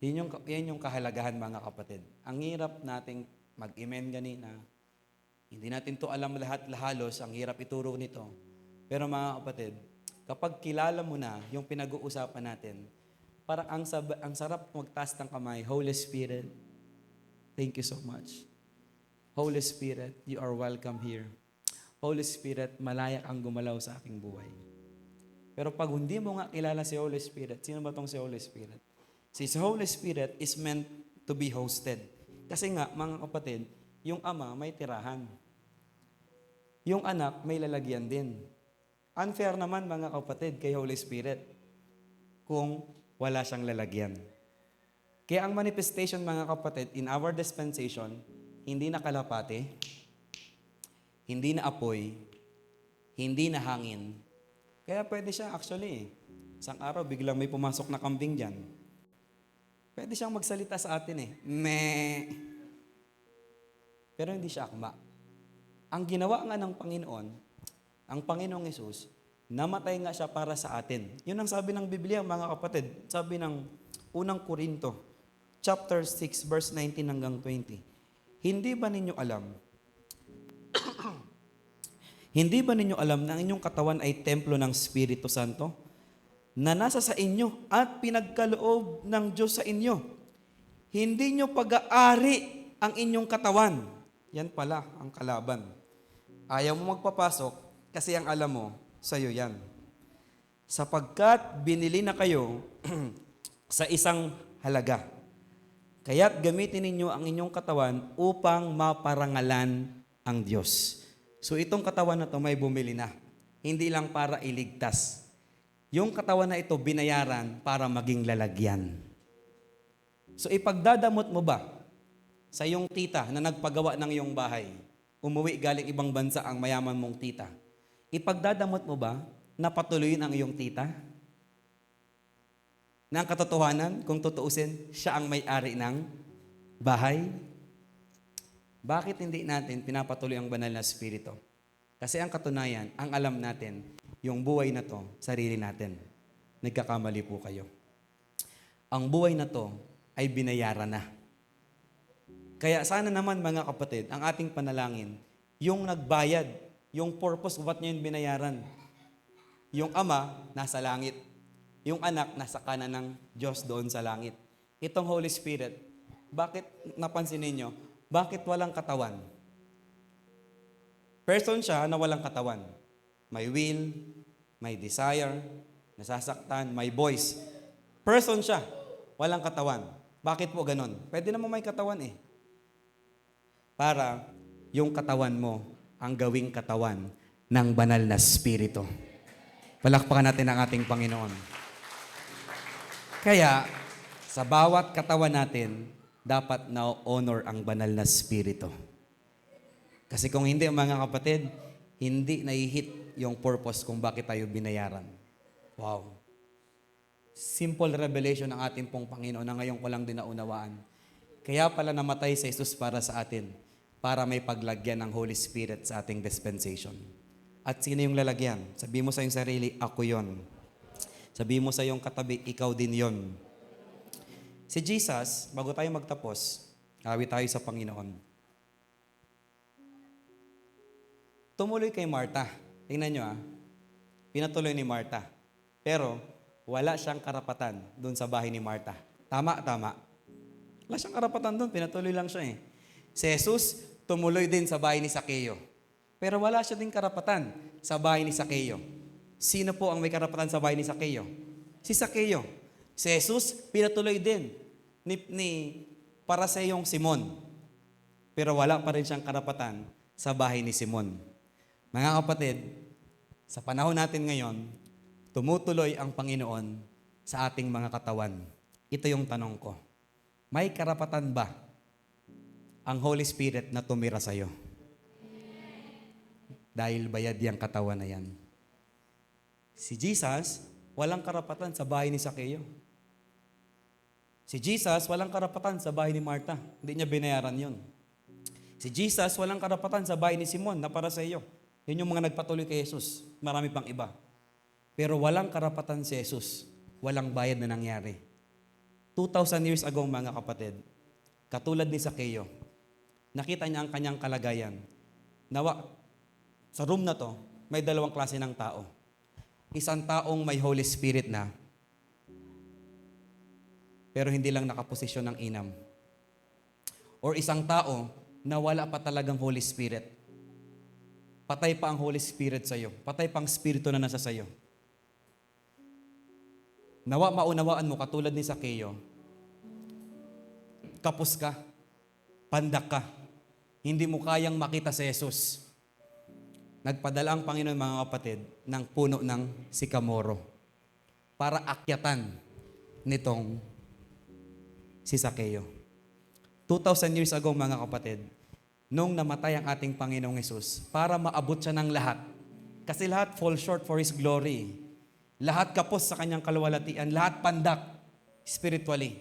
Yan yung kahalagahan, mga kapatid. Ang hirap nating mag-amen ganina. Hindi natin to alam lahat halos, ang hirap ituro nito. Pero mga kapatid, kapag kilala mo na yung pinag-uusapan natin, parang ang sarap magtaas ng kamay. Holy Spirit, thank you so much. Holy Spirit, you are welcome here. Holy Spirit, malayak ang gumalaw sa aking buhay. Pero pag hindi mo nga kilala si Holy Spirit, sino ba tong si Holy Spirit? Si Holy Spirit is meant to be hosted. Kasi nga, mga kapatid, yung ama may tirahan. Yung anak may lalagyan din. Unfair naman, mga kapatid, kay Holy Spirit kung wala siyang lalagyan. Kaya ang manifestation, mga kapatid, in our dispensation, hindi na kalapate, hindi na apoy, hindi na hangin. Kaya pwede siya actually. Isang araw, biglang may pumasok na kambing dyan. Pwede siyang magsalita sa atin Meh. Pero hindi siya akma. Ang ginawa nga ng Panginoon, ang Panginoong Hesus, namatay nga siya para sa atin. Yun ang sabi ng Biblia, mga kapatid. Sabi ng unang Korinto, chapter 6, verse 19 hanggang 20. Hindi ba ninyo alam? Hindi ba ninyo alam na ang inyong katawan ay templo ng Espiritu Santo na nasa sa inyo at pinagkaloob ng Diyos sa inyo? Hindi nyo pag-aari ang inyong katawan. Yan pala ang kalaban. Ayaw mo magpapasok kasi ang alam mo, sa'yo yan. Sapagkat binili na kayo sa isang halaga. Kaya't gamitin ninyo ang inyong katawan upang maparangalan ang Diyos. So itong katawan na to may bumili na. Hindi lang para iligtas. Yung katawan na ito binayaran para maging lalagyan. So ipagdadamot mo ba sa iyong tita na nagpagawa ng iyong bahay? Umuwi galing ibang bansa ang mayaman mong tita. Ipagdadamot mo ba na patuloyin ang iyong tita? Na ang katotohanan, kung tutuusin, siya ang may-ari ng bahay? Bakit hindi natin pinapatuloy ang banal na Espiritu? Kasi ang katunayan, ang alam natin, yung buhay na to, sarili natin. Nagkakamali po kayo. Ang buhay na to ay binayaran na. Kaya sana naman, mga kapatid, ang ating panalangin, yung nagbayad, yung purpose, ba't niya yung binayaran? Yung ama, nasa langit. Yung anak, nasa kanan ng Diyos doon sa langit. Itong Holy Spirit, bakit napansin ninyo? Bakit walang katawan? Person siya na walang katawan. May will, may desire, nasasaktan, may voice. Person siya, walang katawan. Bakit po ganon? Pwede naman may katawan Para yung katawan mo ang gawing katawan ng banal na Espiritu. Palakpakan natin ang ating Panginoon. Kaya, sa bawat katawan natin, dapat na-honor ang banal na Espiritu. Kasi kung hindi, mga kapatid, hindi na-hit yung purpose kung bakit tayo binayaran. Wow. Simple revelation ng ating pong Panginoon na ngayon ko lang din naunawaan. Kaya pala namatay si Jesus para sa atin, para may paglagyan ng Holy Spirit sa ating dispensation. At sino yung lalagyan? Sabi mo sa iyong sarili, ako yon. Sabi mo sa iyong katabi, ikaw din yon. Si Jesus, bago tayo magtapos, awit tayo sa Panginoon. Tumuloy kay Martha. Tingnan nyo pinatuloy ni Martha. Pero, wala siyang karapatan doon sa bahay ni Martha. Tama. Wala siyang karapatan doon, pinatuloy lang siya Si Jesus, tumuloy din sa bahay ni Sakeo. Pero wala siya din karapatan sa bahay ni Sakeo. Sino po ang may karapatan sa bahay ni Sakeo? Si Sakeo. Si Jesus, pinatuloy din para sa iyong Simon. Pero wala pa rin siyang karapatan sa bahay ni Simon. Mga kapatid, sa panahon natin ngayon, tumutuloy ang Panginoon sa ating mga katawan. Ito yung tanong ko. May karapatan ba ang Holy Spirit na tumira sa iyo? Dahil bayad yung katawan na yan. Si Jesus, walang karapatan sa bahay ni Sakeo. Si Jesus, walang karapatan sa bahay ni Martha. Hindi niya binayaran yun. Si Jesus, walang karapatan sa bahay ni Simon na para sa iyo. Yun yung mga nagpatuloy kay Jesus. Marami pang iba. Pero walang karapatan si Jesus. Walang bayad na nangyari. 2,000 years ago, mga kapatid, katulad ni Sakeo, nakita niya ang kanyang kalagayan. Sa room na to, may dalawang klase ng tao. Isang taong may Holy Spirit na, pero hindi lang nakaposisyon ng inam. Or isang tao na wala pa talagang Holy Spirit. Patay pa ang Holy Spirit sa iyo. Patay pa ang Espiritu na nasa sa iyo. Maunawaan mo katulad ni Sakeo. Kapos ka. Pandak ka. Hindi mo kayang makita si Jesus. Nagpadala ang Panginoon, mga kapatid, ng puno ng sikamoro para akyatan nitong si Sakeo. 2,000 years ago, mga kapatid, nung namatay ang ating Panginoong Hesus, para maabot siya ng lahat. Kasi lahat fall short for His glory. Lahat kapos sa kanyang kaluwalhatian, lahat pandak spiritually.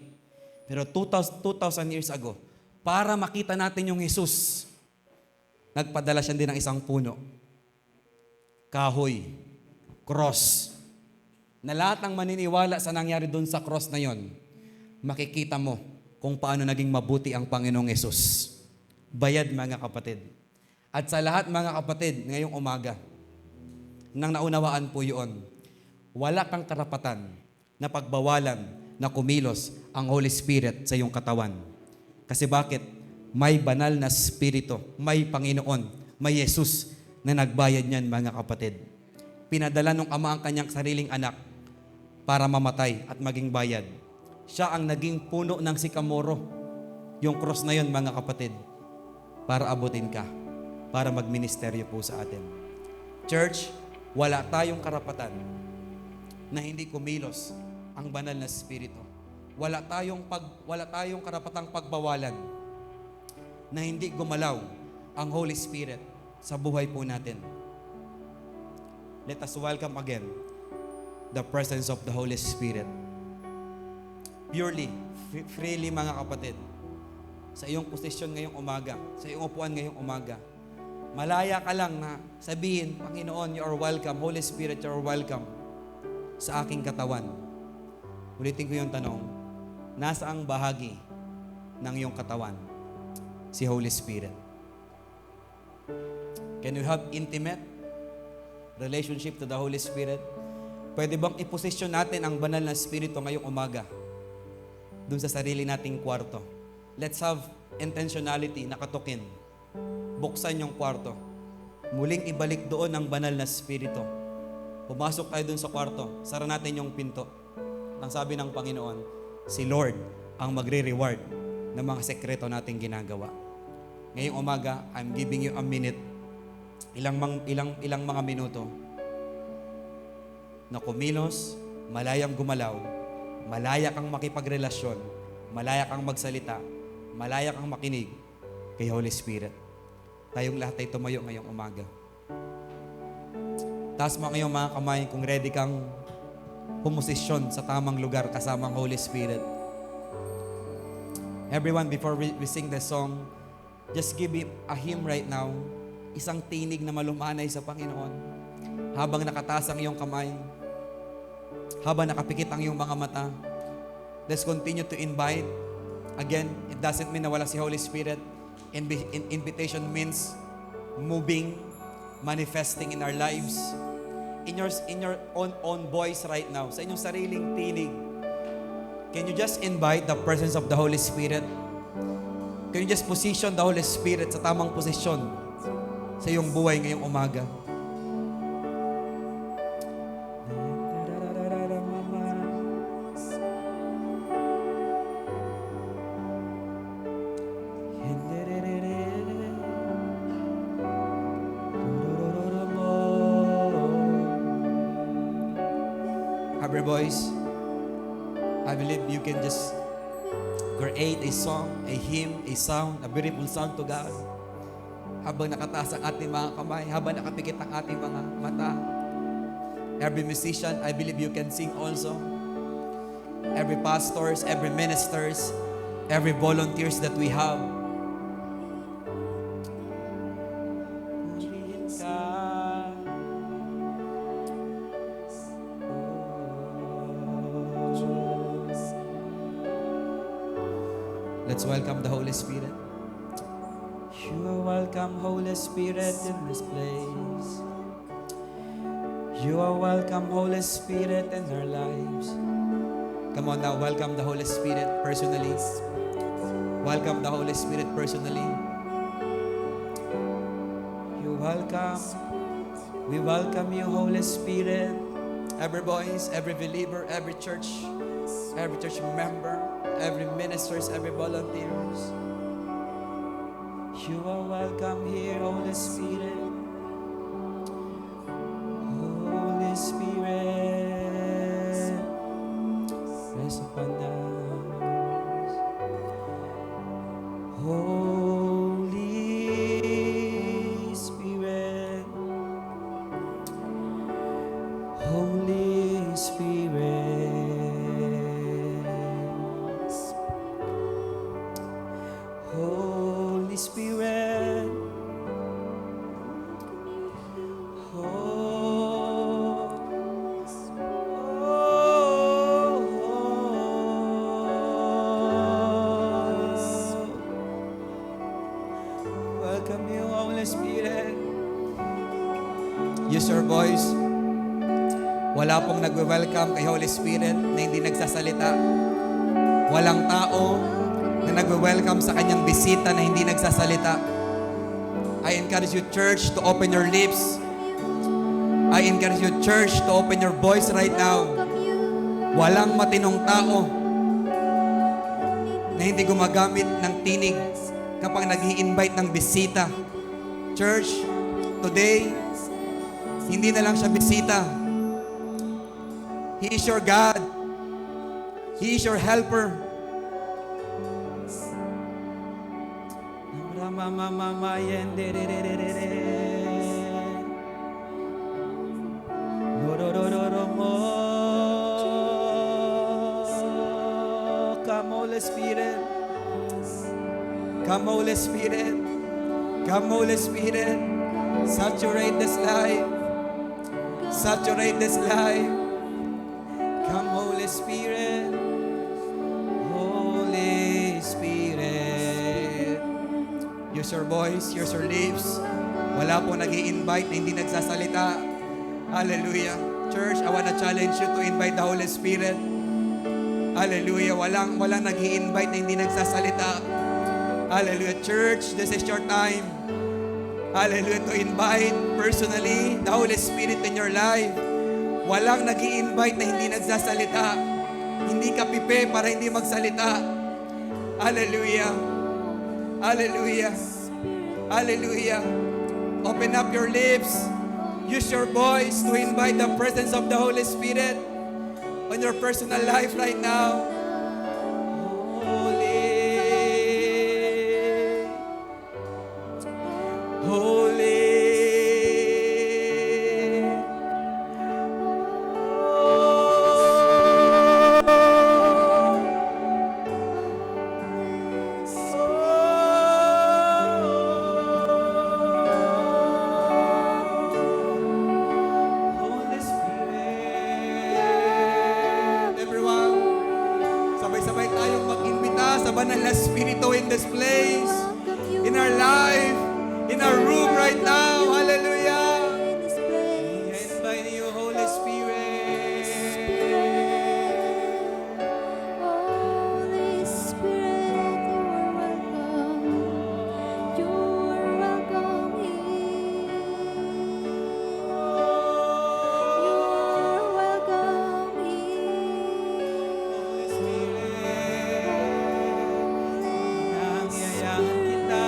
Pero 2,000 years ago, para makita natin yung Hesus, nagpadala siya din ng isang puno. Kahoy, cross. Na lahat ng maniniwala sa nangyari doon sa cross na yon, makikita mo kung paano naging mabuti ang Panginoong Hesus. Bayad, mga kapatid. At sa lahat, mga kapatid, ngayong umaga, nang naunawaan po yun, wala kang karapatan na pagbawalan na kumilos ang Holy Spirit sa iyong katawan. Kasi bakit? May banal na Espiritu, may Panginoon, may Jesus na nagbayad niyan, mga kapatid. Pinadala ng Ama ang kanyang sariling anak para mamatay at maging bayad. Siya ang naging puno ng sikamoro. Yung cross na yun, mga kapatid, para abutin ka, para magministeryo po sa atin. Church, wala tayong karapatan na hindi kumilos ang banal na Espiritu. Wala tayong karapatang pagbawalan na hindi gumalaw ang Holy Spirit sa buhay po natin. Let us welcome again the presence of the Holy Spirit. Purely, freely, mga kapatid, sa iyong posisyon ngayong umaga, sa iyong upuan ngayong umaga, malaya ka lang na sabihin, Panginoon, you are welcome. Holy Spirit, you are welcome sa aking katawan. Ulitin ko yung tanong, nasa ang bahagi ng iyong katawan si Holy Spirit? Can you have intimate relationship to the Holy Spirit? Pwede bang iposisyon natin ang banal na Espiritu ngayong umaga dun sa sarili nating kwarto? Let's have intentionality na katukin. Buksan yung kwarto. Muling ibalik doon ang banal na Espiritu. Pumasok tayo dun sa kwarto. Sara natin yung pinto. Ang sabi ng Panginoon, si Lord ang magre-reward ng mga sekreto nating ginagawa. Ngayong umaga, I'm giving you a minute, ilang mga minuto na kumilos, malayang gumalaw, malaya kang makipagrelasyon, malaya kang magsalita, malaya kang makinig kay Holy Spirit. Tayong lahat ay tumayo ngayong umaga. Taas mo ngayong mga kamay kung ready kang pumosisyon sa tamang lugar kasama ang Holy Spirit. Everyone, before we sing the song, just give a hymn right now. Isang tinig na malumanay sa Panginoon. Habang nakataas ang iyong kamay, Habang nakapikit ang iyong mga mata, let's continue to invite. Again, it doesn't mean na wala si Holy Spirit. Invitation means moving, manifesting in our lives. In your own voice right now, sa inyong sariling tinig, can you just invite the presence of the Holy Spirit? Can you just position the Holy Spirit sa tamang posisyon sa iyong buhay ngayong umaga? Every voice, I believe you can just create a song, a hymn, a sound, a beautiful sound to God. Habang nakataas ang ating mga kamay, habang nakapikit ang ating mga mata. Every musician, I believe you can sing also. Every pastors, every ministers, every volunteers that we have. Let's welcome the Holy Spirit. You are welcome, Holy Spirit, in this place. You are welcome, Holy Spirit, in our lives. Come on now, welcome the Holy Spirit personally. Welcome the Holy Spirit personally. You welcome. We welcome you, Holy Spirit. Every voice, every believer, every church member, every ministers, every volunteers. You are welcome here, Holy Spirit. Holy Spirit, rest upon us. Holy Spirit, Holy Spirit. Holy Spirit, welcome you, Holy Spirit. Use your voice. Wala pong nagwe-welcome kay Holy Spirit na hindi nagsasalita. Walang tao na nagwe-welcome sa kanyang bisita na hindi nagsasalita. I encourage you, church, to open your lips. I encourage you, church, to open your voice right now. Walang matinong tao na hindi gumagamit ng tinig kapag nag-i-invite ng bisita. Church, today, hindi na lang siya bisita. He is your God. He is your helper. Come, Holy Spirit. Come, Holy Spirit. Come, Holy Spirit. Saturate this life. Saturate this life. Come, Holy Spirit. Holy Spirit. Use your voice, use your lips. Wala po nag-i-invite na hindi nagsasalita. Hallelujah. Church, I want to challenge you to invite the Holy Spirit. Hallelujah. Walang nag-i-invite na hindi nagsasalita. Hallelujah. Church, this is your time. Hallelujah. To invite personally the Holy Spirit in your life. Walang nag-i-invite na hindi nagsasalita. Hindi ka pipe para hindi magsalita. Hallelujah. Hallelujah. Hallelujah. Open up your lips. Use your voice to invite the presence of the Holy Spirit on your personal life right now. Holy. Holy. Holy Spirit. Banal na Espiritu in this place, in our life, in our room right now. Hallelujah. I invite you, Holy Spirit. Holy Spirit, nangyayang kita.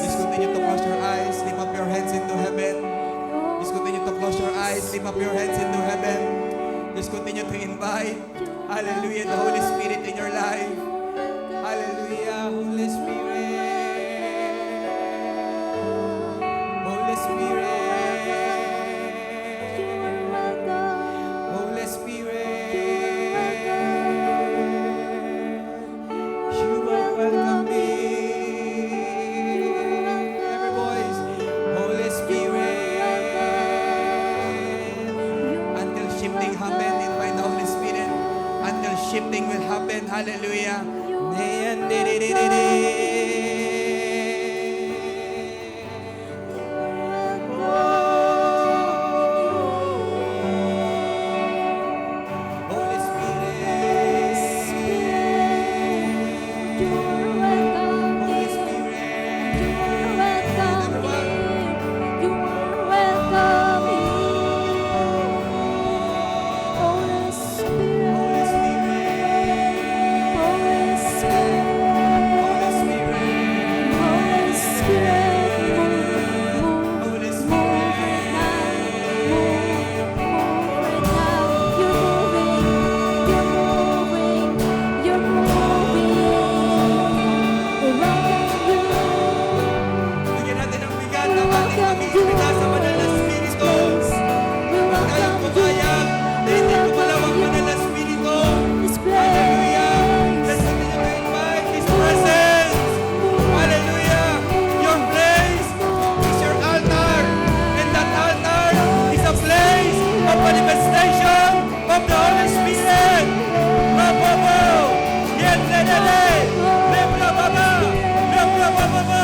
Just continue to close your eyes, lift up your hands into heaven. Just continue to close your eyes, lift up your hands into heaven. Just continue to invite, hallelujah, the Holy Spirit in your life. Hallelujah, Holy Spirit. Holy Spirit. Holy Spirit. You are welcome me. Every voice. Holy Spirit. Until shifting happen, invite the Holy Spirit. Until shifting will happen. Hallelujah. Holy Spirit. Holy Spirit. Holy Bigyan natin ng bigat ng ating pag-iimbita sa Banal na Espiritu. Huwag tayong pumayag na hindi gumalaw ang Banal na Espiritu. Hallelujah. Let's continue to invite His presence. Hallelujah. Your place is your altar. And that altar is a place of manifestation of the Holy Spirit. Rabobo. Yenlelele. Lebrababa. Lebrababa.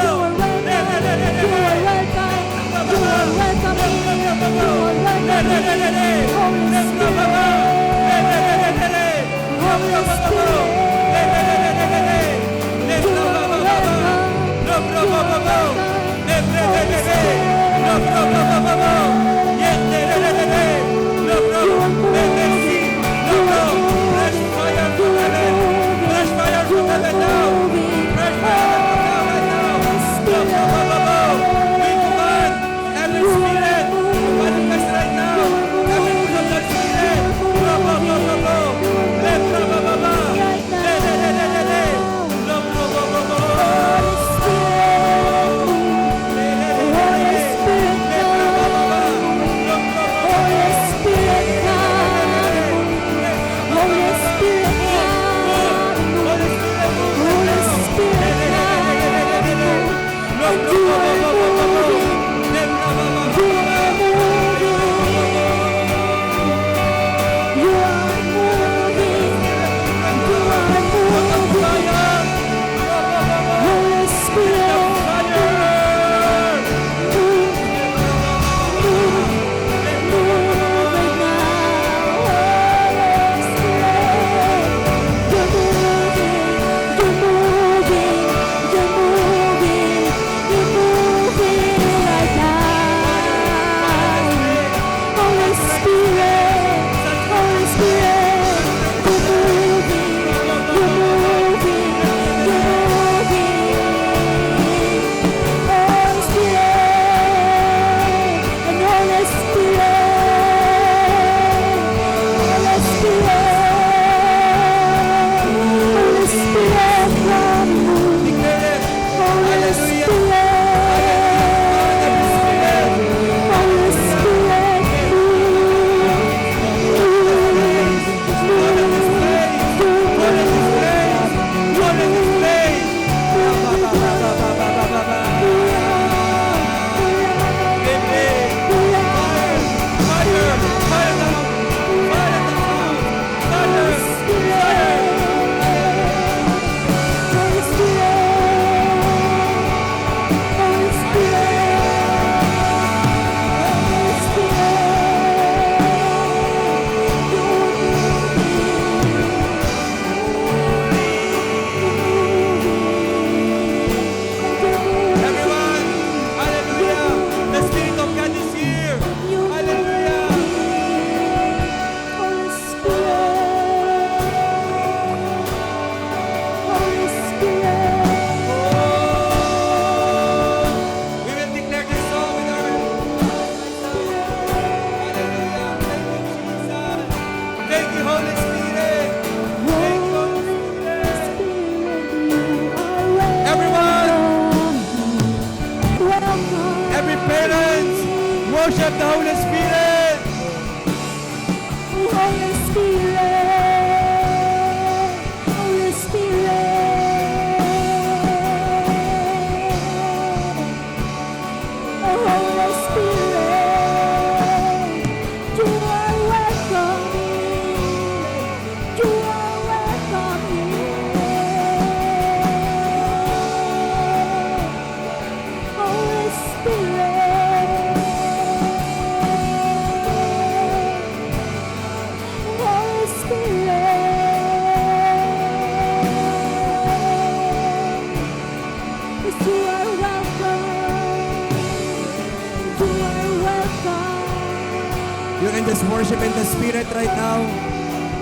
worship in the Spirit right now.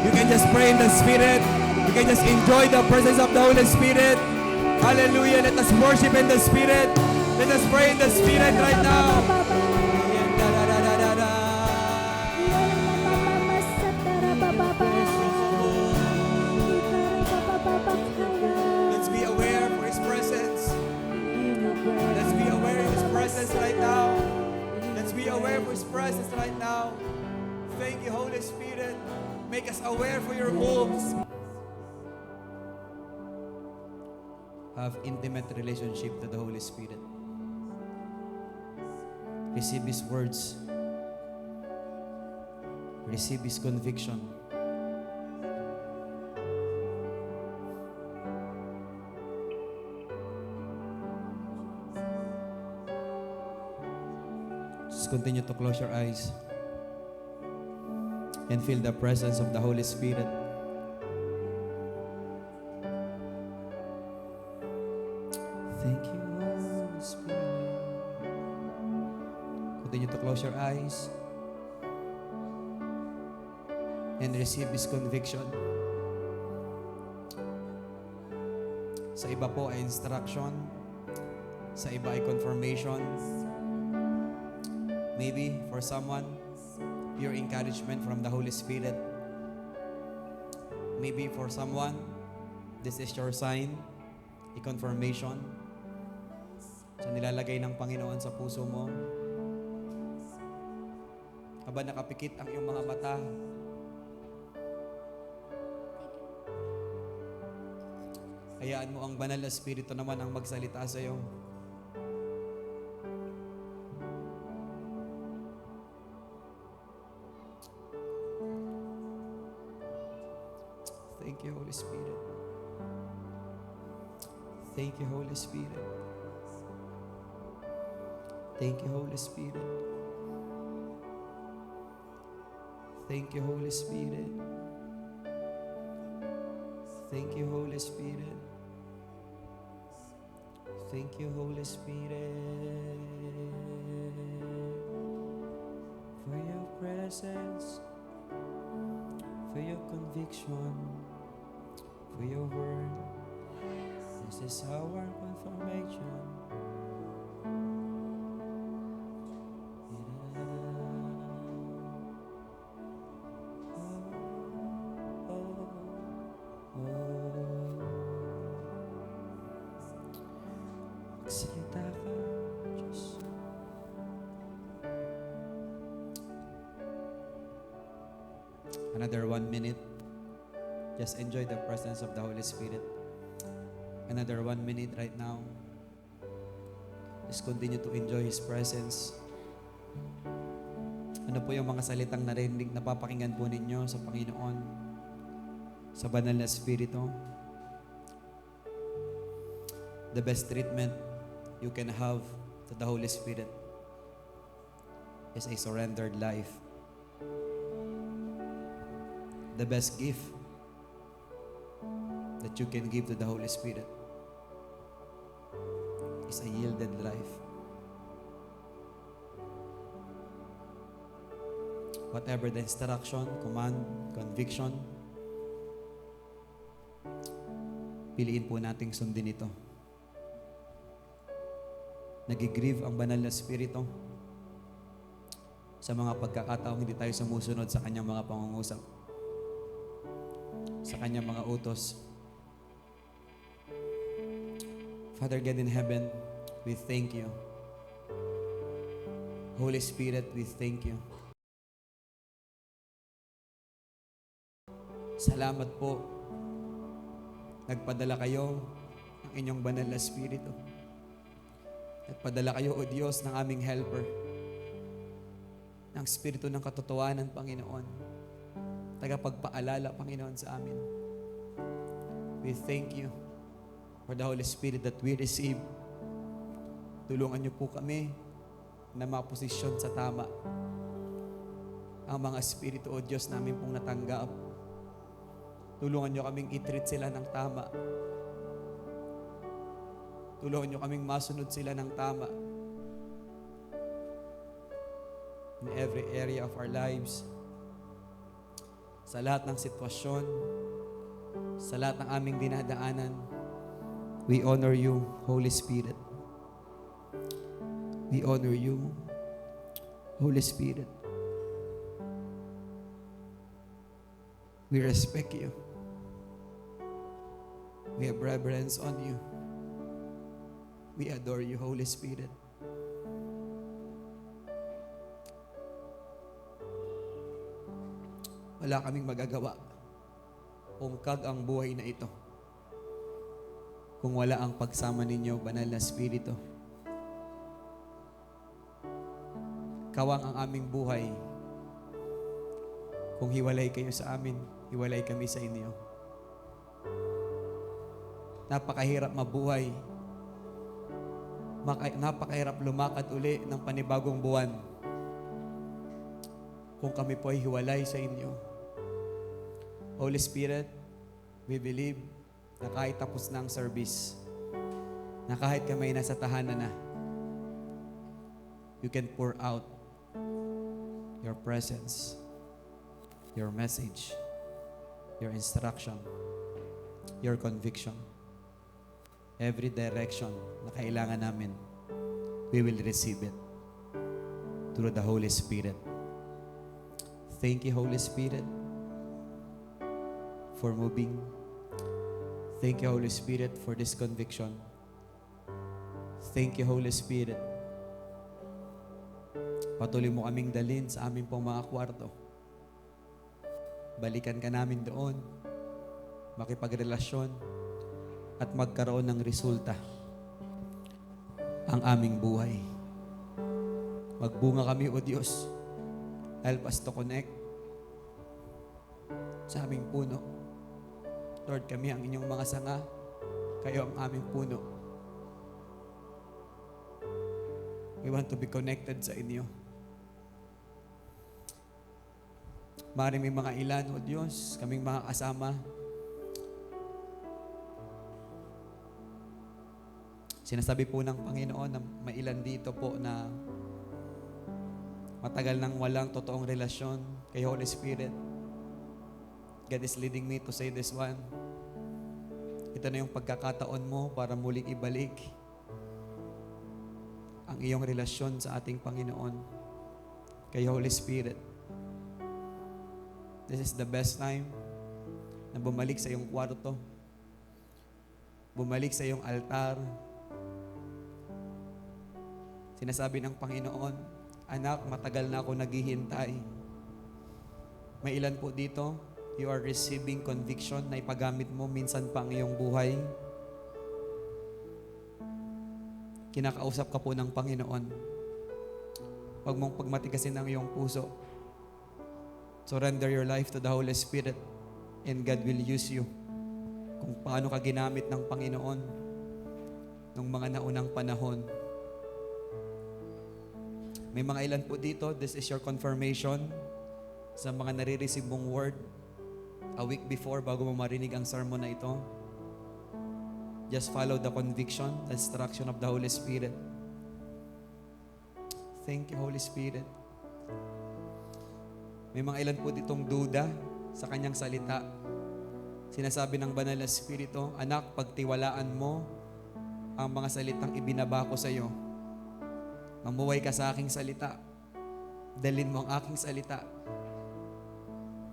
You can just pray in the Spirit. You can just enjoy the presence of the Holy Spirit. Hallelujah. Let us worship in the Spirit. Let us pray in the Spirit right now. Let's be aware for His presence. Let's be aware of His presence right now. Let's be aware of His presence right now. Thank you, Holy Spirit. Make us aware for your moves. Have intimate relationship to the Holy Spirit. Receive His words. Receive His conviction. Just continue to close your eyes and feel the presence of the Holy Spirit. Thank you, Holy Spirit. Continue to close your eyes and receive His conviction. Sa iba po ay instruction, sa iba ay confirmation. Maybe for someone, your encouragement from the Holy Spirit. Maybe for someone, this is your sign, a confirmation sa nilalagay ng Panginoon sa puso mo. Habang nakapikit ang iyong mga mata, hayaan mo ang banal na Espiritu naman ang magsalita sa iyo. Thank you, Holy Spirit. Thank you, Holy Spirit. Thank you, Holy Spirit. Thank you, Holy Spirit. Thank you, Holy Spirit. Thank you, Holy Spirit, for your presence, for your conviction, for your word. This is our confirmation. Magsalita ka, Diyos. Another 1 minute. Just enjoy the presence of the Holy Spirit. Another 1 minute right now. Just continue to enjoy His presence. Ano po yung mga salitang narinig, napapakinggan po ninyo sa Panginoon, sa banal na Espiritu? The best treatment you can have to the Holy Spirit is a surrendered life. The best gift that you can give to the Holy Spirit is a yielded life. Whatever the instruction, command, conviction, piliin po nating sundin ito. Nagigrieve ang banal na Espiritu sa mga pagkakataong hindi tayo sumusunod sa Kanyang mga pangungusap, sa Kanyang mga utos. Father God in heaven, we thank you. Holy Spirit, we thank you. Salamat po. Nagpadala kayo ng inyong banal na Espiritu. Nagpadala kayo, O Diyos, ng aming helper, ng Espiritu ng katotohanan, Panginoon. Tagapagpaalala, Panginoon, sa amin. We thank you for the Holy Spirit that we receive. Tulungan niyo po kami na maposisyon sa tama ang mga Espiritu, O Diyos, namin pong natanggap. Tulungan niyo kaming i-treat sila ng tama. Tulungan niyo kaming masunod sila ng tama in every area of our lives. sa lahat ng sitwasyon, sa lahat ng aming dinadaanan. We honor you, Holy Spirit. We honor you, Holy Spirit. We respect you. We have reverence on you. We adore you, Holy Spirit. Wala kaming magagawa. Ungkag ang buhay na ito kung wala ang pagsama ninyo, Banal na Espiritu. Kawang ang aming buhay. Kung hiwalay kayo sa amin, hiwalay kami sa inyo. Napakahirap mabuhay. Napakahirap lumakad uli ng panibagong buwan kung kami po ay hiwalay sa inyo. Holy Spirit, we believe na kahit tapos na ang service, na kahit kami nasa tahanan na, you can pour out your presence, your message, your instruction, your conviction, every direction na kailangan namin, we will receive it through the Holy Spirit. Thank you, Holy Spirit, for moving. Thank you, Holy Spirit, for this conviction. Thank you, Holy Spirit. Patuloy mo kaming dalhin sa aming pong mga kwarto. Balikan ka namin doon, makipagrelasyon, at magkaroon ng resulta ang aming buhay. Magbunga kami, O Diyos. Help us to connect sa aming puno. Lord, kami ang inyong mga sanga, kayo ang aming puno. We want to be connected sa inyo. Maaaring may mga ilan, O Diyos, kaming mga kasama. Sinasabi po ng Panginoon na may ilan dito po na matagal nang walang totoong relasyon kay Holy Spirit. God is leading me to say this one. Ito na yung pagkakataon mo para muling ibalik ang iyong relasyon sa ating Panginoon kay Holy Spirit. This is the best time na bumalik sa iyong kwarto, bumalik sa iyong altar. Sinasabi ng Panginoon, anak, matagal na ako naghihintay. May ilan po dito, you are receiving conviction na ipagamit mo minsan pa ang iyong buhay. Kinakausap ka po ng Panginoon. Huwag mong pagmatigasin ang iyong puso. Surrender your life to the Holy Spirit and God will use you. Kung paano ka ginamit ng Panginoon nung mga naunang panahon. May mga ilan po dito, this is your confirmation sa mga nare-receive mong word a week before bago mo marinig ang sermon na ito. Just follow the conviction, the instruction of the Holy Spirit. Thank you, Holy Spirit. May mga ilan po ditong duda sa kanyang salita. Sinasabi ng Banal na Espiritu, anak, pagtiwalaan mo ang mga salitang ibinaba ko sa iyo. Mamuhay ka sa aking salita. Dalhin mo ang aking salita.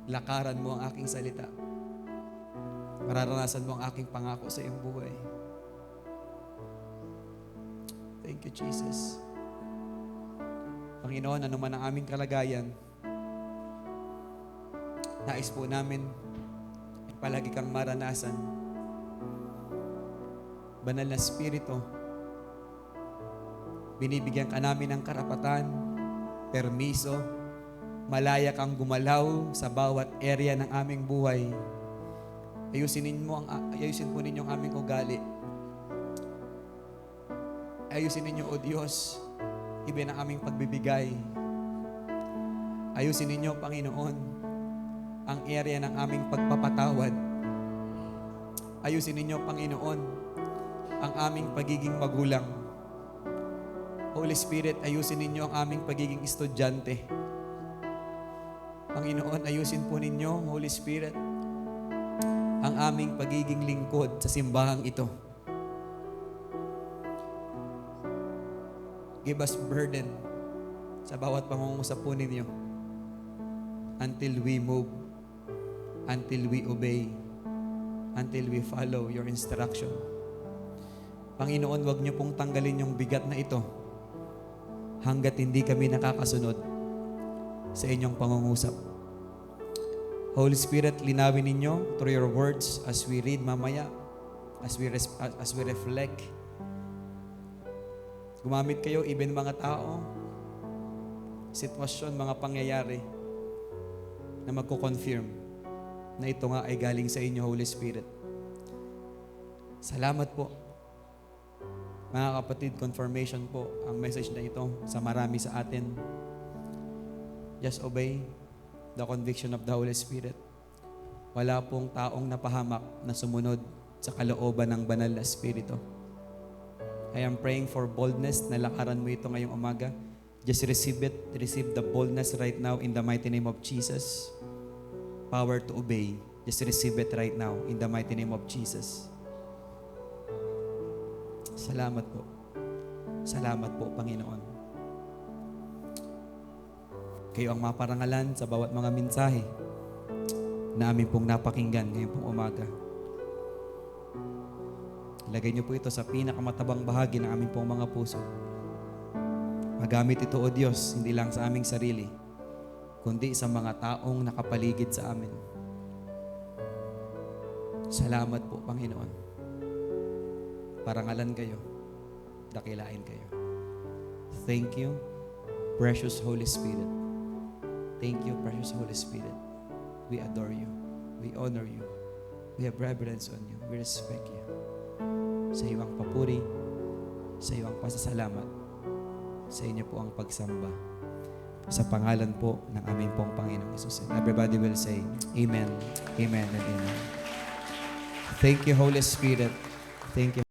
Lakaran mo ang aking salita. Mararanasan mo ang aking pangako sa iyong buhay. Thank you, Jesus. Panginoon, ano man ang aming kalagayan, nais po namin ay palagi kang maranasan. Banal na Espiritu, binibigyan ka namin ng karapatan, permiso, malaya kang gumalaw sa bawat area ng aming buhay. Ayusin po ninyo ang aming ugali. Ayusin ninyo, O Diyos, iba ang aming pagbibigay. Ayusin ninyo, Panginoon, ang area ng aming pagpapatawad. Ayusin ninyo, Panginoon, ang aming pagiging magulang. Holy Spirit, ayusin ninyo ang aming pagiging estudyante. Panginoon, ayusin po ninyo, Holy Spirit, ang aming pagiging lingkod sa simbahang ito. Give us burden sa bawat pangungusap po ninyo until we move, until we obey, until we follow your instruction. Panginoon, wag niyo pong tanggalin yung bigat na ito hanggat hindi kami nakakasunod sa inyong pangungusap. Holy Spirit, linawin ninyo through your words as we read mamaya, as we reflect. Gumamit kayo, even mga tao, sitwasyon, mga pangyayari na magko-confirm na ito nga ay galing sa inyo, Holy Spirit. Salamat po. Mga kapatid, confirmation po ang message na ito sa marami sa atin. Just obey the conviction of the Holy Spirit. Wala pong taong napahamak na sumunod sa kalooban ng banal na Espiritu. I am praying for boldness na lakaran mo ito ngayong umaga. Just receive it. Receive the boldness right now in the mighty name of Jesus. Power to obey. Just receive it right now in the mighty name of Jesus. Salamat po. Salamat po, Panginoon. Kayo ang maparangalan sa bawat mga mensahe na amin pong napakinggan ngayong pong umaga. Lagay niyo po ito sa pinakamatabang bahagi ng aming pong mga puso. Magamit ito, O Diyos, hindi lang sa aming sarili, kundi sa mga taong nakapaligid sa amin. Salamat po, Panginoon. Parangalan kayo, dakilain kayo. Thank you, precious Holy Spirit. Thank you, precious Holy Spirit. We adore you. We honor you. We have reverence on you. We respect you. Sa iyo ang papuri, sa iyo ang pasasalamat, sa inyo po ang pagsamba. Sa pangalan po ng aming pong Panginoong Hesus. Everybody will say, Amen, Amen, and Amen. Thank you, Holy Spirit. Thank you.